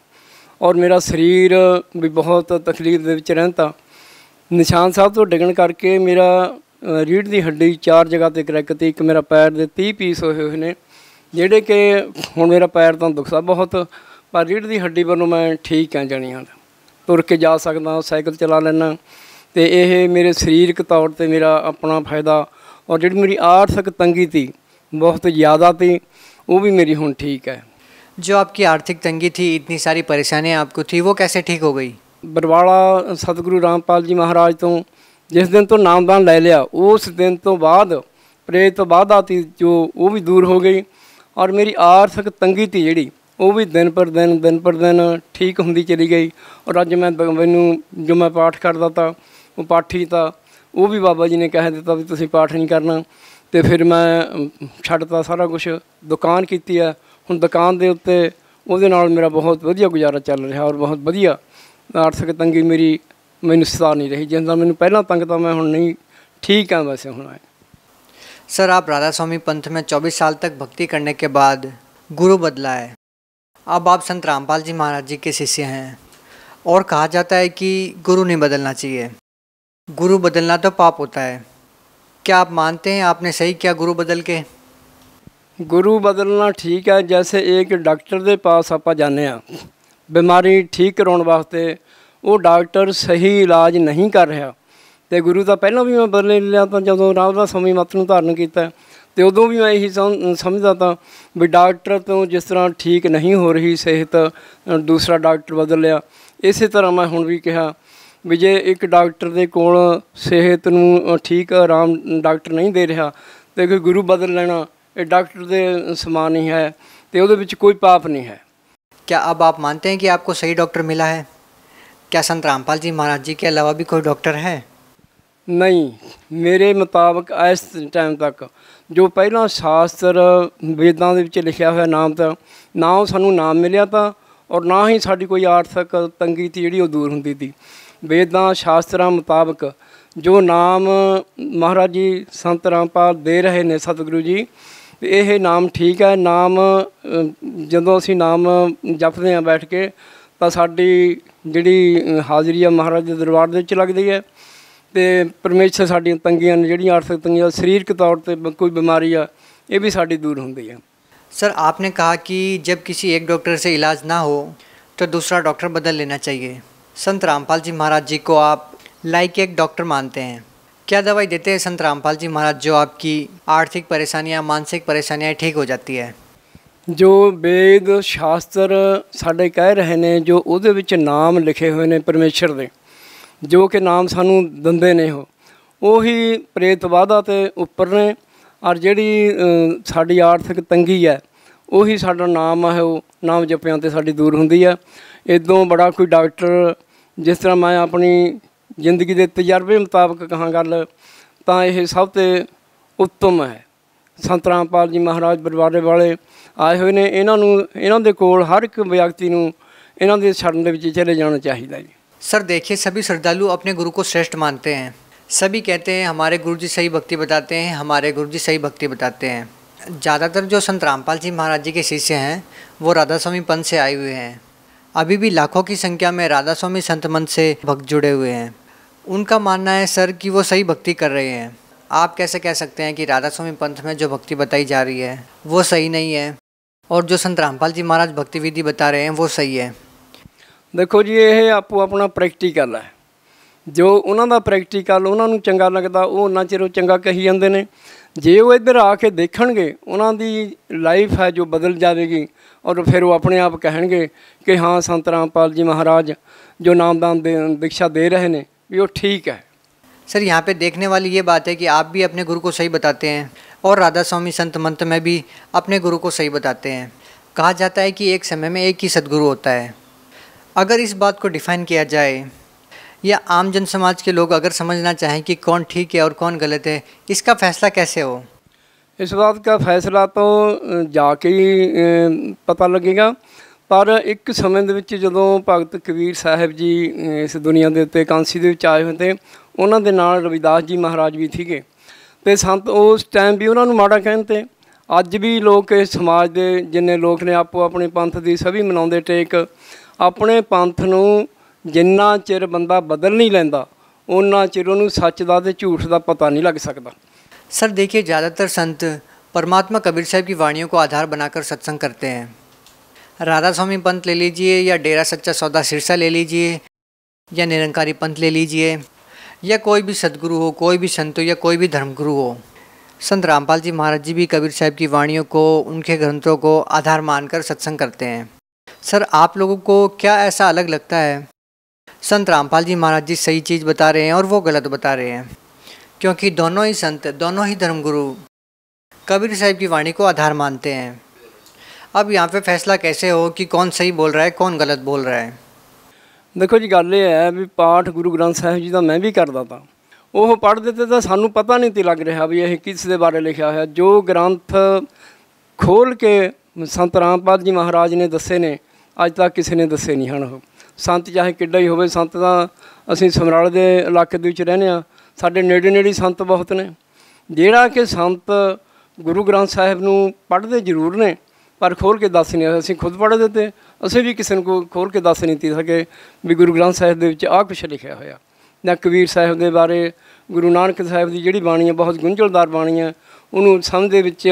ਔਰ ਮੇਰਾ ਸਰੀਰ ਵੀ ਬਹੁਤ ਤਕਲੀਫ ਦੇ ਵਿੱਚ ਰਹਿੰਦਾ। ਨਿਸ਼ਾਨ ਸਾਹਿਬ ਤੋਂ ਡਿੱਗਣ ਕਰਕੇ ਮੇਰਾ ਰੀੜ੍ਹ ਦੀ ਹੱਡੀ 4 ਜਗ੍ਹਾ 'ਤੇ ਕਰੈਕ ਤੀ। ਇੱਕ ਮੇਰਾ ਪੈਰ ਦੇ 30 ਪੀਸ ਹੋਏ ਨੇ, ਜਿਹੜੇ ਕਿ ਹੁਣ ਮੇਰਾ ਪੈਰ ਤਾਂ ਦੁਖਦਾ ਬਹੁਤ, ਪਰ ਰੀੜ੍ਹ ਦੀ ਹੱਡੀ ਵੱਲੋਂ ਮੈਂ ਠੀਕ ਹਾਂ, ਜਾਣੀ ਹਾਂ ਤੁਰ ਕੇ ਜਾ ਸਕਦਾ, ਸਾਈਕਲ ਚਲਾ ਲੈਂਦਾ। ਅਤੇ ਇਹ ਮੇਰੇ ਸਰੀਰਕ ਤੌਰ 'ਤੇ ਮੇਰਾ ਆਪਣਾ ਫਾਇਦਾ। ਔਰ ਜਿਹੜੀ ਮੇਰੀ ਆਰਥਿਕ ਤੰਗੀ ਤੀ बहुत ज़्यादा थी, वो भी मेरी हुन ठीक है। जो आपकी आर्थिक तंगी थी, इतनी सारी परेशानियाँ आपको थी, वो कैसे ठीक हो गई? बरवाड़ा सतगुरु रामपाल जी महाराज तो जिस दिन तो नामदान ले लिया, उस दिन तो बाद प्रेत बाधा थी जो वो भी दूर हो गई। और मेरी आर्थिक तंगी थी जी वो भी दिन पर दिन ठीक होंदी चली गई। और अज मैनू जो मैं पाठ करता था वो पाठी था, वो भी बाबा जी ने कह दिता भी तुसीं पाठ नहीं करना। तो फिर मैं छड्डता सारा कुछ, दुकान की है। हुण दुकान के उत्ते उहदे नाल मेरा बहुत वधिया गुजारा चल रहा और बहुत वधिया आर्थिक तंगी मेरी मैनू सता नहीं रही। जिस मैनू पहला तंग था मैं हुण नहीं ठीक है वैसे हुण। सर आप राधा स्वामी पंथ में 24 साल तक भक्ति करने के बाद गुरु बदला है, अब आप संत रामपाल जी महाराज जी के शिष्य हैं और कहा जाता है कि गुरु नहीं बदलना चाहिए, गुरु बदलना तो पाप होता है। क्या आप मानते हैं आपने सही किया गुरु बदल के? गुरु बदलना ठीक है। जैसे एक डॉक्टर के पास आप जाने बीमारी ठीक कराने वास्ते, वो डॉक्टर सही इलाज नहीं कर रहा। तो गुरु तो पहला भी मैं बदल लिया था जो राधा स्वामी मत नूं धारण किया, तो उदों भी मैं यही समझदा था भी डॉक्टर तो जिस तरह ठीक नहीं हो रही सेहत, दूसरा डॉक्टर बदल लिया। इस तरह मैं हुण भी कहा भी जे एक डॉक्टर के कोल सेहत नूं ठीक आराम डॉक्टर नहीं दे रहा तो कोई गुरु बदल लेना ये डॉक्टर के समान ही है, तो उहदे विच कोई पाप नहीं है। क्या अब आप मानते हैं कि आपको सही डॉक्टर मिला है? क्या संत रामपाल जी महाराज जी के अलावा भी कोई डॉक्टर है? नहीं, मेरे मुताबिक इस टाइम तक जो पहला शास्त्र वेदां दे विच लिखिया हुआ नाम था, ना सानू नाम मिलिया था और ना ही साडी कोई आर्थिक तंगी थी जिहड़ी वो दूर हुंदी थी। वेदां शास्त्रां मुताबिक जो नाम महाराज जी संत रामपाल दे रहे ने सतगुरु जी, ये नाम ठीक है। नाम जदों असीं नाम जपदे हैं बैठ के तो साडी जिहड़ी हाज़री है महाराज दे दरबार दे विच लगदी है। तो परमेश्वर साडियां तंगियां ने जिहड़ियां आर्थिक तंगियां सरीरक तौर पर कोई बीमारी है ये भी साडी दूर होंदी है। सर आपने कहा कि जब किसी एक डॉक्टर से इलाज ना हो तो दूसरा डॉक्टर बदल लेना चाहिए। संत रामपाल जी महाराज जी को आप लाइक एक डॉक्टर मानते हैं, क्या दवाई देते हैं संत रामपाल जी महाराज जो आपकी आर्थिक परेशानियां मानसिक परेशानियां ठीक हो जाती है? जो वेद शास्त्र साडे कह रहे ने, जो उहदे विच नाम लिखे हुए ने परमेश्वर दे, जो कि नाम सानू दिंदे ने उही प्रेत बाधा ते उपर ने। और जिहड़ी साडी आर्थिक तंगी है ਉਹੀ ਸਾਡਾ ਨਾਮ ਹੈ, ਉਹ ਨਾਮ ਜਪਿਆਂ ਤੇ ਸਾਡੀ ਦੂਰ ਹੁੰਦੀ ਹੈ। ਇਦੋਂ ਬੜਾ ਕੋਈ ਡਾਕਟਰ, ਜਿਸ ਤਰ੍ਹਾਂ ਮੈਂ ਆਪਣੀ ਜ਼ਿੰਦਗੀ ਦੇ ਤਜਰਬੇ ਮੁਤਾਬਕ ਕਹਾਂ ਗੱਲ, ਤਾਂ ਇਹ ਸਭ ਤੋਂ ਉੱਤਮ ਹੈ। ਸੰਤ ਰਾਮਪਾਲ ਜੀ ਮਹਾਰਾਜ ਬਰਵਾੜੇ ਵਾਲੇ ਆਏ ਹੋਏ ਨੇ, ਇਹਨਾਂ ਦੇ ਕੋਲ ਹਰ ਇੱਕ ਵਿਅਕਤੀ ਨੂੰ ਇਹਨਾਂ ਦੇ ਸ਼ਰਨ ਦੇ ਵਿੱਚ ਚਲੇ जाना चाहिए जी। सर देखिए, सभी श्रद्धालु अपने गुरु को श्रेष्ठ मानते हैं। सभी कहते हैं हमारे गुरु जी सही भक्ति बताते हैं, हमारे गुरु जी सही भक्ति बताते हैं। ज़्यादातर जो संत रामपाल जी महाराज जी के शिष्य हैं वो राधा स्वामी पंथ से आए हुए हैं। अभी भी लाखों की संख्या में राधा स्वामी संत मंच से भक्त जुड़े हुए हैं। उनका मानना है सर कि वो सही भक्ति कर रहे हैं। आप कैसे कह सकते हैं कि राधा स्वामी पंथ में जो भक्ति बताई जा रही है वो सही नहीं है और जो संत रामपाल जी महाराज भक्ति विधि बता रहे हैं वो सही है? देखो जी, ये आपो अपना प्रैक्टिकल है। जो उन्होंने प्रैक्टिकल उन्होंने चंगा लगता वो उन्ना चिर चंगा कही जाते हैं। जे वो इधर आके देखणगे उन्होंने लाइफ है जो बदल जाएगी और फिर वो अपने आप कहेंगे कि हाँ संत रामपाल जी महाराज जो नामदान दीक्षा दे रहे हैं भी वो ठीक है। सर यहाँ पे देखने वाली ये बात है कि आप भी अपने गुरु को सही बताते हैं और राधा स्वामी संत मंत्र में भी अपने गुरु को सही बताते हैं। कहा जाता है कि एक समय में एक ही सद्गुरु होता है। अगर इस बात को डिफ़ाइन किया जाए या आम जन समाज के लोग अगर समझना चाहें कि कौन ठीक है और कौन गलत है, इसका फैसला कैसे हो? इस बात का फैसला तो जाके ही पता लगेगा। पर एक समय ਦੇ ਵਿੱਚ ਜਦੋਂ ਭਗਤ ਕਬੀਰ ਸਾਹਿਬ ਜੀ ਇਸ ਦੁਨੀਆ ਦੇ ਉੱਤੇ ਕਾਂਸੀ ਦੇ ਵਿੱਚ ਆਏ ਹੋਏ ਤੇ ਉਹਨਾਂ ਦੇ ਨਾਲ ਰਵਿਦਾਸ ਜੀ ਮਹਾਰਾਜ ਵੀ ਸੀਗੇ ਤੇ ਸੰਤ ਉਸ ਟਾਈਮ ਵੀ ਉਹਨਾਂ ਨੂੰ ਮਾੜਾ ਕਹਿੰਦੇ। ਅੱਜ ਵੀ ਲੋਕ ਇਸ ਸਮਾਜ ਦੇ ਜਿੰਨੇ ਲੋਕ ਨੇ ਆਪੋ ਆਪਣੇ ਪੰਥ ਦੀ ਸਭੀ ਮਨਾਉਂਦੇ ਟੇਕ। ਆਪਣੇ ਪੰਥ ਨੂੰ ਜਿੰਨਾ ਚਿਰ ਬੰਦਾ ਬਦਲ नहीं ਲੈਂਦਾ ਉਹਨਾਂ ਚਿਰ ਉਹਨੂੰ ਸੱਚ ਦਾ ਤੇ ਝੂਠ ਦਾ पता नहीं लग सकता। सर देखिए, ज़्यादातर संत परमात्मा कबीर साहब की वाणियों को आधार बनाकर सत्संग करते हैं। राधा स्वामी पंथ ले लीजिए या डेरा सच्चा सौदा सिरसा ले लीजिए या निरंकारी पंथ ले लीजिए या कोई भी सदगुरु हो, कोई भी संत हो या कोई भी धर्मगुरु हो, संत रामपाल जी महाराज जी भी कबीर साहब की वाणियों को, उनके ग्रंथों को आधार मानकर सत्संग करते हैं। सर आप लोगों को क्या ऐसा अलग लगता है संत रामपाल जी महाराज जी सही चीज़ बता रहे हैं और वो गलत बता रहे हैं? क्योंकि दोनों ही संत, दोनों ही धर्मगुरु कबीर साहब की वाणी को आधार मानते हैं। अब यहाँ पे फैसला कैसे हो कि कौन सही बोल रहा है, कौन गलत बोल रहा है? देखो जी, गल ये है भी पाठ गुरु ग्रंथ साहिब जी का मैं भी करता था। वो पढ़ते थे तो सानू पता नहीं लग रहा भी यह किस दे बारे लिखा है। जो ग्रंथ खोल के संत रामपाल जी महाराज ने दसे ने अज तक किसी ने दसे नहीं हैं। संत चाहे किड्डा ही हो, संत का असीं समराले के इलाके दे विच रहने आ, साडे नेड़े नेड़े संत बहुत ने। जिहड़ा कि संत गुरु ग्रंथ साहिब नूं पढ़ते जरूर ने पर खोल के दस नहीं। असीं खुद पढ़ते थे, असीं भी किसी को खोल के दस नहीं सके भी गुरु ग्रंथ साहिब दे विच आ कुछ लिखा होया। या कबीर साहिब के बारे, गुरु नानक साहिब की जिहड़ी बाणी है बहुत गुंझलदार बाणी है, उन्होंने समझ दे विच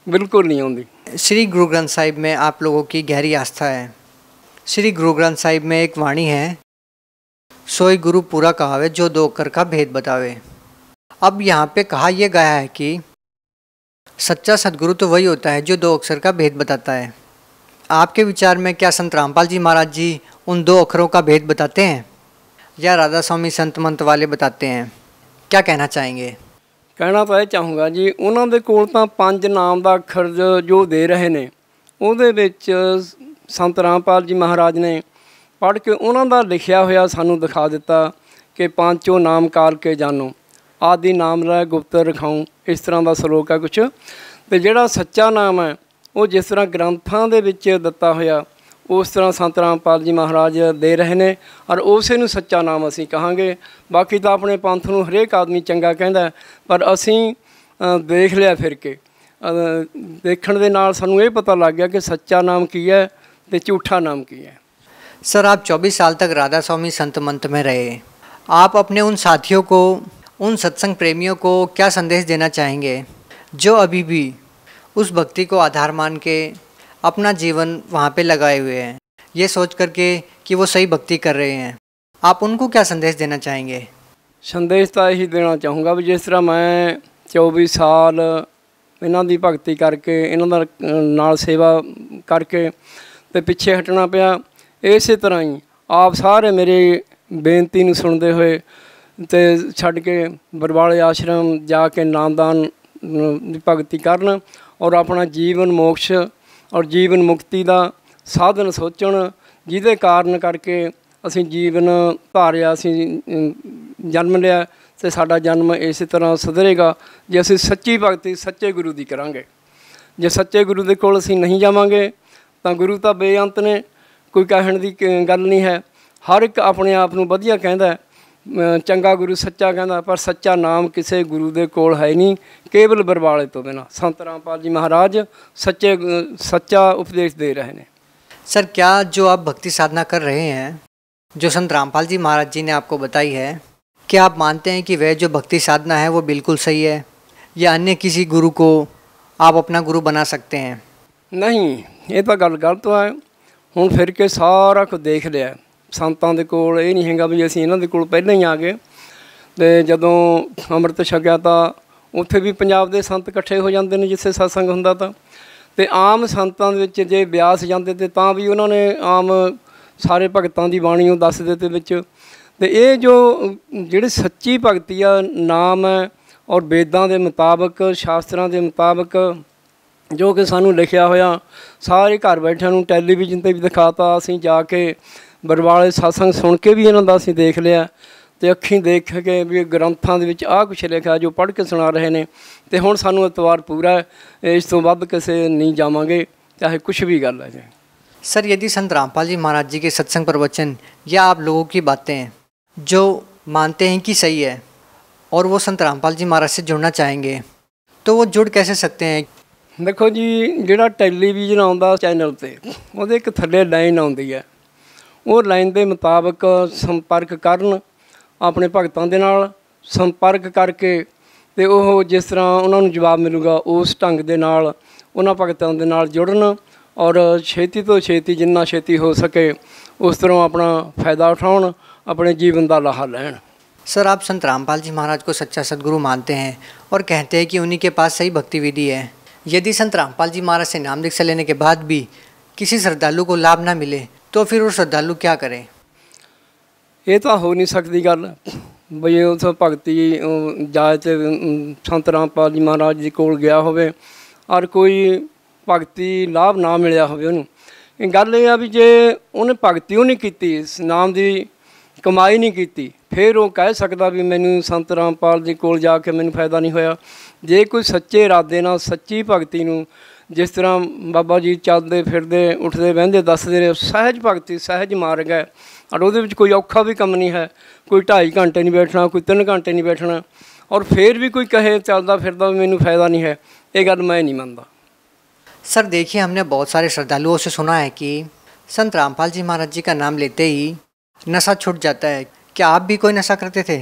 बिल्कुल नहीं आउंदी। श्री गुरु ग्रंथ साहिब में आप लोगों की गहरी आस्था है। श्री गुरु ग्रंथ साहिब में एक वाणी है, सोई गुरु पूरा कहावे जो दो अक्षर का भेद बतावे। अब यहाँ पे कहा यह गया है कि सच्चा सद्गुरु तो वही होता है जो दो अक्षर का भेद बताता है। आपके विचार में क्या संत रामपाल जी महाराज जी उन दो अक्षरों का भेद बताते हैं या राधा स्वामी संत मंत्र वाले बताते हैं? क्या कहना चाहेंगे? कहना तो यह चाहूँगा जी, उन्होंने कोल तां 5 नाम का अखर जो दे रहे ने उहदे विच संत रामपाल जी महाराज ने पढ़ के उन्होंने लिखिया होया सानू दिखा दिता कि 5 नाम काल के जानो, आदि नाम लै गुप्त रखाऊँ। इस तरह का सलोक है कुछ। तो जिहड़ा सच्चा नाम है वो जिस तरह ग्रंथां दे विच दिता होया उस तरह संत रामपाल जी महाराज दे रहे हैं और उसे नूं सच्चा नाम असीं कहांगे। बाकी तो अपने पंथ नूं हरेक आदमी चंगा कहंदा, पर असीं देख लिया फिर के देखण दे नाल सानूं ये पता लग गया कि सच्चा नाम की है ते झूठा नाम की है। सर आप 24 साल तक राधा स्वामी संत मंत्र में रहे। आप अपने उन साथियों को, उन सत्संग प्रेमियों को क्या संदेश देना चाहेंगे जो अभी भी उस भक्ति को आधार मान के अपना जीवन वहाँ पे लगाए हुए हैं, ये सोच करके कि वो सही भक्ति कर रहे हैं? आप उनको क्या संदेश देना चाहेंगे? संदेश तो यही देना चाहूँगा भी जिस तरह मैं 24 साल इन्हां दी भगती करके इन्हां दा नाल सेवा करके ते पिछे हटना पिया, इस तरह ही आप सारे मेरी बेनती नूं सुनते हुए ते छड्ड के बरवाले आश्रम जाके नामदान दी भगती करन और अपना जीवन मोक्ष ਔਰ ਜੀਵਨ ਮੁਕਤੀ ਦਾ ਸਾਧਨ ਸੋਚਣ, ਜਿਹਦੇ ਕਾਰਨ ਕਰਕੇ ਅਸੀਂ ਜੀਵਨ ਧਾਰਿਆ, ਅਸੀਂ ਜਨਮ ਲਿਆ, ਤੇ ਸਾਡਾ ਜਨਮ ਇਸੇ ਤਰ੍ਹਾਂ ਸੁਧਰੇਗਾ ਜੇ ਅਸੀਂ ਸੱਚੀ ਭਗਤੀ ਸੱਚੇ ਗੁਰੂ ਦੀ ਕਰਾਂਗੇ। ਜੇ ਸੱਚੇ ਗੁਰੂ ਦੇ ਕੋਲ ਅਸੀਂ ਨਹੀਂ ਜਾਵਾਂਗੇ ਤਾਂ ਗੁਰੂ ਤਾਂ ਬੇਅੰਤ ਨੇ, ਕੋਈ ਕਹਿਣ ਦੀ ਗੱਲ ਨਹੀਂ ਹੈ। ਹਰ ਇੱਕ ਆਪਣੇ ਆਪ ਨੂੰ ਵਧੀਆ ਕਹਿੰਦਾ, ਚੰਗਾ ਗੁਰੂ ਸੱਚਾ ਕਹਿੰਦਾ, ਪਰ ਸੱਚਾ ਨਾਮ ਕਿਸੇ ਗੁਰੂ ਦੇ ਕੋਲ ਹੈ ਨਹੀਂ, ਕੇਵਲ ਬਰਵਾਲੇ ਤੋਂ ਬਿਨਾਂ। ਸੰਤ ਰਾਮਪਾਲ ਜੀ महाराज सच्चा उपदेश दे रहे हैं। सर, क्या जो आप भक्ति साधना कर रहे हैं, जो संत रामपाल जी महाराज जी ने आपको बताई है, क्या आप मानते हैं कि वह जो भक्ति साधना है वो बिल्कुल सही है, या अन्य किसी गुरु को आप अपना गुरु बना सकते हैं? नहीं, ये तो गल गलत है। हुण फिर के सारा कुछ देख लिया, संतां दे कोल ये नहीं हैगा भी असीं इन्हां दे कोल पहले ही आ गए। तो जदों अमृत छकिया तां उत्थे भी पंजाब दे संत इकट्ठे हो जाते हैं जिथे सत्संग हुंदा तां, ते आम संतां दे विच जे ब्यास जाते ते तां भी उन्होंने आम सारे भगतां दी बाणी दस दिते विच। ते ये जो जिहड़ी सच्ची भगती आ, नाम है और वेदां दे मुताबक, शास्त्रां दे मुताबक जो कि सानू लिखिया होया सारे घर बैठिਆਂ ਨੂੰ ਟੈਲੀਵਿਜ਼ਨ ਤੇ भी दिखाता, ਅਸੀਂ जाके बरवाले सत्संग सुन के भी इन्हां दा ਅਸੀਂ देख लिया, तो अखीं देख के भी ग्रंथां दे विच आ कुछ लिखा जो पढ़ के सुना रहे हैं। तो हुण सानू एतवार पूरा है, इस तो वध किसे नहीं जावांगे, चाहे कुछ भी गल है। सर, यदि संत रामपाल जी महाराज जी के सत्संग प्रवचन या आप लोगों की बातें जो मानते हैं कि सही है और वो संत रामपाल जी महाराज से जुड़ना चाहेंगे, तो वो जुड़ कैसे सकते हैं? देखो जी, जिहड़ा टैलीविजन आउंदा चैनल ते ਉਹਦੇ ਇੱਕ थल्ले लाइन आउंदी है, वो लाइन के मुताबक संपर्क करन, अपने भगतां दे नाल संपर्क करके ते ओह जिस तरह उन्हां नूं जवाब मिलूगा उस ढंग दे नाल उन्हां भगतां दे नाल जुड़न और छेती तो छेती जिन्ना छेती हो सके उस तरह अपना फ़ायदा उठाउण, अपने जीवन का लाहा लैण। सर, आप संत रामपाल जी महाराज को सच्चा सदगुरु मानते हैं और कहते हैं कि उन्हीं के पास सही भक्ति विधि है। यदि संत रामपाल जी महाराज से नाम दीक्षा लेने के बाद भी किसी श्रद्धालु को लाभ ना मिले तो फिर वो श्रद्धालु क्या करें? ये तो हो नहीं सकती गल बई उस भगती जाए तो संत रामपाल जी महाराज जी कोल गया होवे और कोई भगती लाभ ना मिलिया होवे उन्हें। गल ये आ भी जे उन्हें भगती नहीं की, नाम की कमाई नहीं की, फिर वो कह सकता भी मैनू संत रामपाल जी कोल जाके मैनू फायदा नहीं होया। जे कोई सच्चे इरादे नाल सच्ची भगती नूं, जिस तरह बाबा जी चलते फिरते उठते बहते दसते रहे, सहज भगती सहज मार्ग है और वो कोई औखा भी कम नहीं है, कोई 2.5 घंटे नहीं बैठना, कोई 3 घंटे नहीं बैठना, और फिर भी कोई कहे चलता फिरता मैनू फायदा नहीं है, ये गल मैं नहीं मानता। सर, देखिए, हमने बहुत सारे श्रद्धालुओं से सुना है कि संत रामपाल जी महाराज जी का नाम लेते ही नशा छूट जाता है। क्या आप भी कोई नशा करते थे?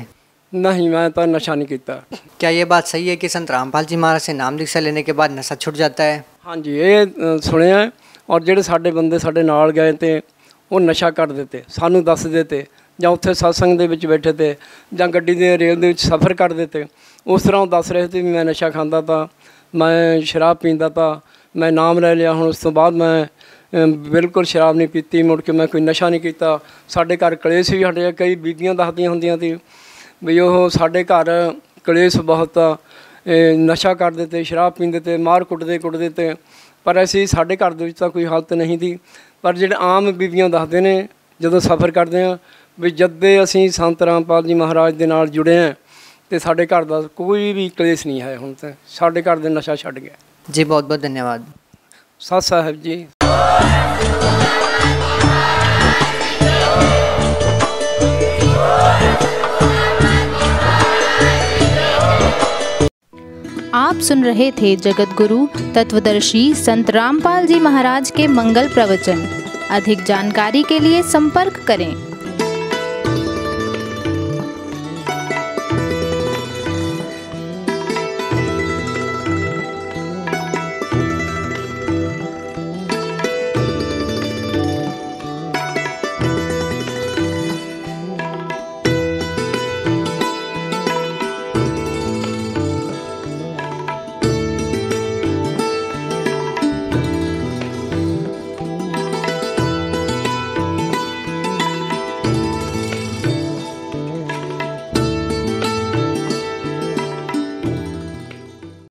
नहीं, मैं तो नशा नहीं किया। क्या ये बात सही है कि संत रामपाल जी महाराज से नाम दीक्षा लेने के बाद नशा छूट जाता है? हाँ जी, ये सुनिया है। और ਜਿਹੜੇ ਸਾਡੇ ਬੰਦੇ ਸਾਡੇ ਨਾਲ ਗਏ ਤੇ ਉਹ ਨਸ਼ਾ ਕਰਦੇ ਤੇ ਸਾਨੂੰ ਦੱਸਦੇ ਤੇ ਜਾਂ ਉੱਥੇ ਸਤਸੰਗ ਦੇ ਵਿੱਚ ਬੈਠੇ ਤੇ ਜਾਂ ਗੱਡੀ ਦੇ ਰੇਲ ਦੇ ਵਿੱਚ ਸਫ਼ਰ ਕਰਦੇ ਤੇ ਉਸ ਤਰ੍ਹਾਂ ਉਹ ਦੱਸ ਰਹੇ ਸੀ ਵੀ ਮੈਂ ਨਸ਼ਾ ਖਾਂਦਾ ਤਾਂ, ਮੈਂ ਸ਼ਰਾਬ ਪੀਂਦਾ ਤਾਂ, ਮੈਂ ਨਾਮ ਲੈ ਲਿਆ, ਹੁਣ ਉਸ ਤੋਂ ਬਾਅਦ ਮੈਂ ਬਿਲਕੁਲ ਸ਼ਰਾਬ ਨਹੀਂ ਪੀਤੀ, ਮੁੜ ਕੇ ਮੈਂ ਕੋਈ ਨਸ਼ਾ ਨਹੀਂ ਕੀਤਾ। ਸਾਡੇ ਘਰ ਕਲੇਸ਼ ਵੀ ਸਾਡੇ ਕਈ ਬੀਬੀਆਂ ਦੱਸਦੀਆਂ ਹੁੰਦੀਆਂ ਸੀ ਵੀ ਉਹ ਸਾਡੇ ਘਰ ਕਲੇਸ਼ ਬਹੁਤ ਆ, ਨਸ਼ਾ ਕਰਦੇ ਤੇ, ਸ਼ਰਾਬ ਪੀਂਦੇ ਤੇ, ਮਾਰ ਕੁੱਟਦੇ ਤੇ, ਪਰ ਅਸੀਂ ਸਾਡੇ ਘਰ ਦੇ ਵਿੱਚ ਤਾਂ ਕੋਈ ਹਾਲਤ ਨਹੀਂ ਸੀ। ਪਰ ਜਿਹੜੇ ਆਮ ਬੀਬੀਆਂ ਦੱਸਦੇ ਨੇ ਜਦੋਂ ਸਫ਼ਰ ਕਰਦੇ ਹਾਂ ਵੀ ਜਦ ਅਸੀਂ ਸੰਤ ਰਾਮਪਾਲ ਜੀ ਮਹਾਰਾਜ ਦੇ ਨਾਲ ਜੁੜੇ ਹਾਂ ਤੇ ਸਾਡੇ ਘਰ ਦਾ ਕੋਈ ਵੀ ਕਲੇਸ਼ ਨਹੀਂ ਹੈ। ਹੁਣ ਤਾਂ ਸਾਡੇ ਘਰ ਦੇ ਨਸ਼ਾ ਛੱਡ ਗਿਆ ਜੀ। ਬਹੁਤ ਬਹੁਤ ਧੰਨਵਾਦ ਸਤ ਸਾਹਿਬ ਜੀ। आप सुन रहे थे जगत गुरु तत्वदर्शी संत रामपाल जी महाराज के मंगल प्रवचन। अधिक जानकारी के लिए संपर्क करें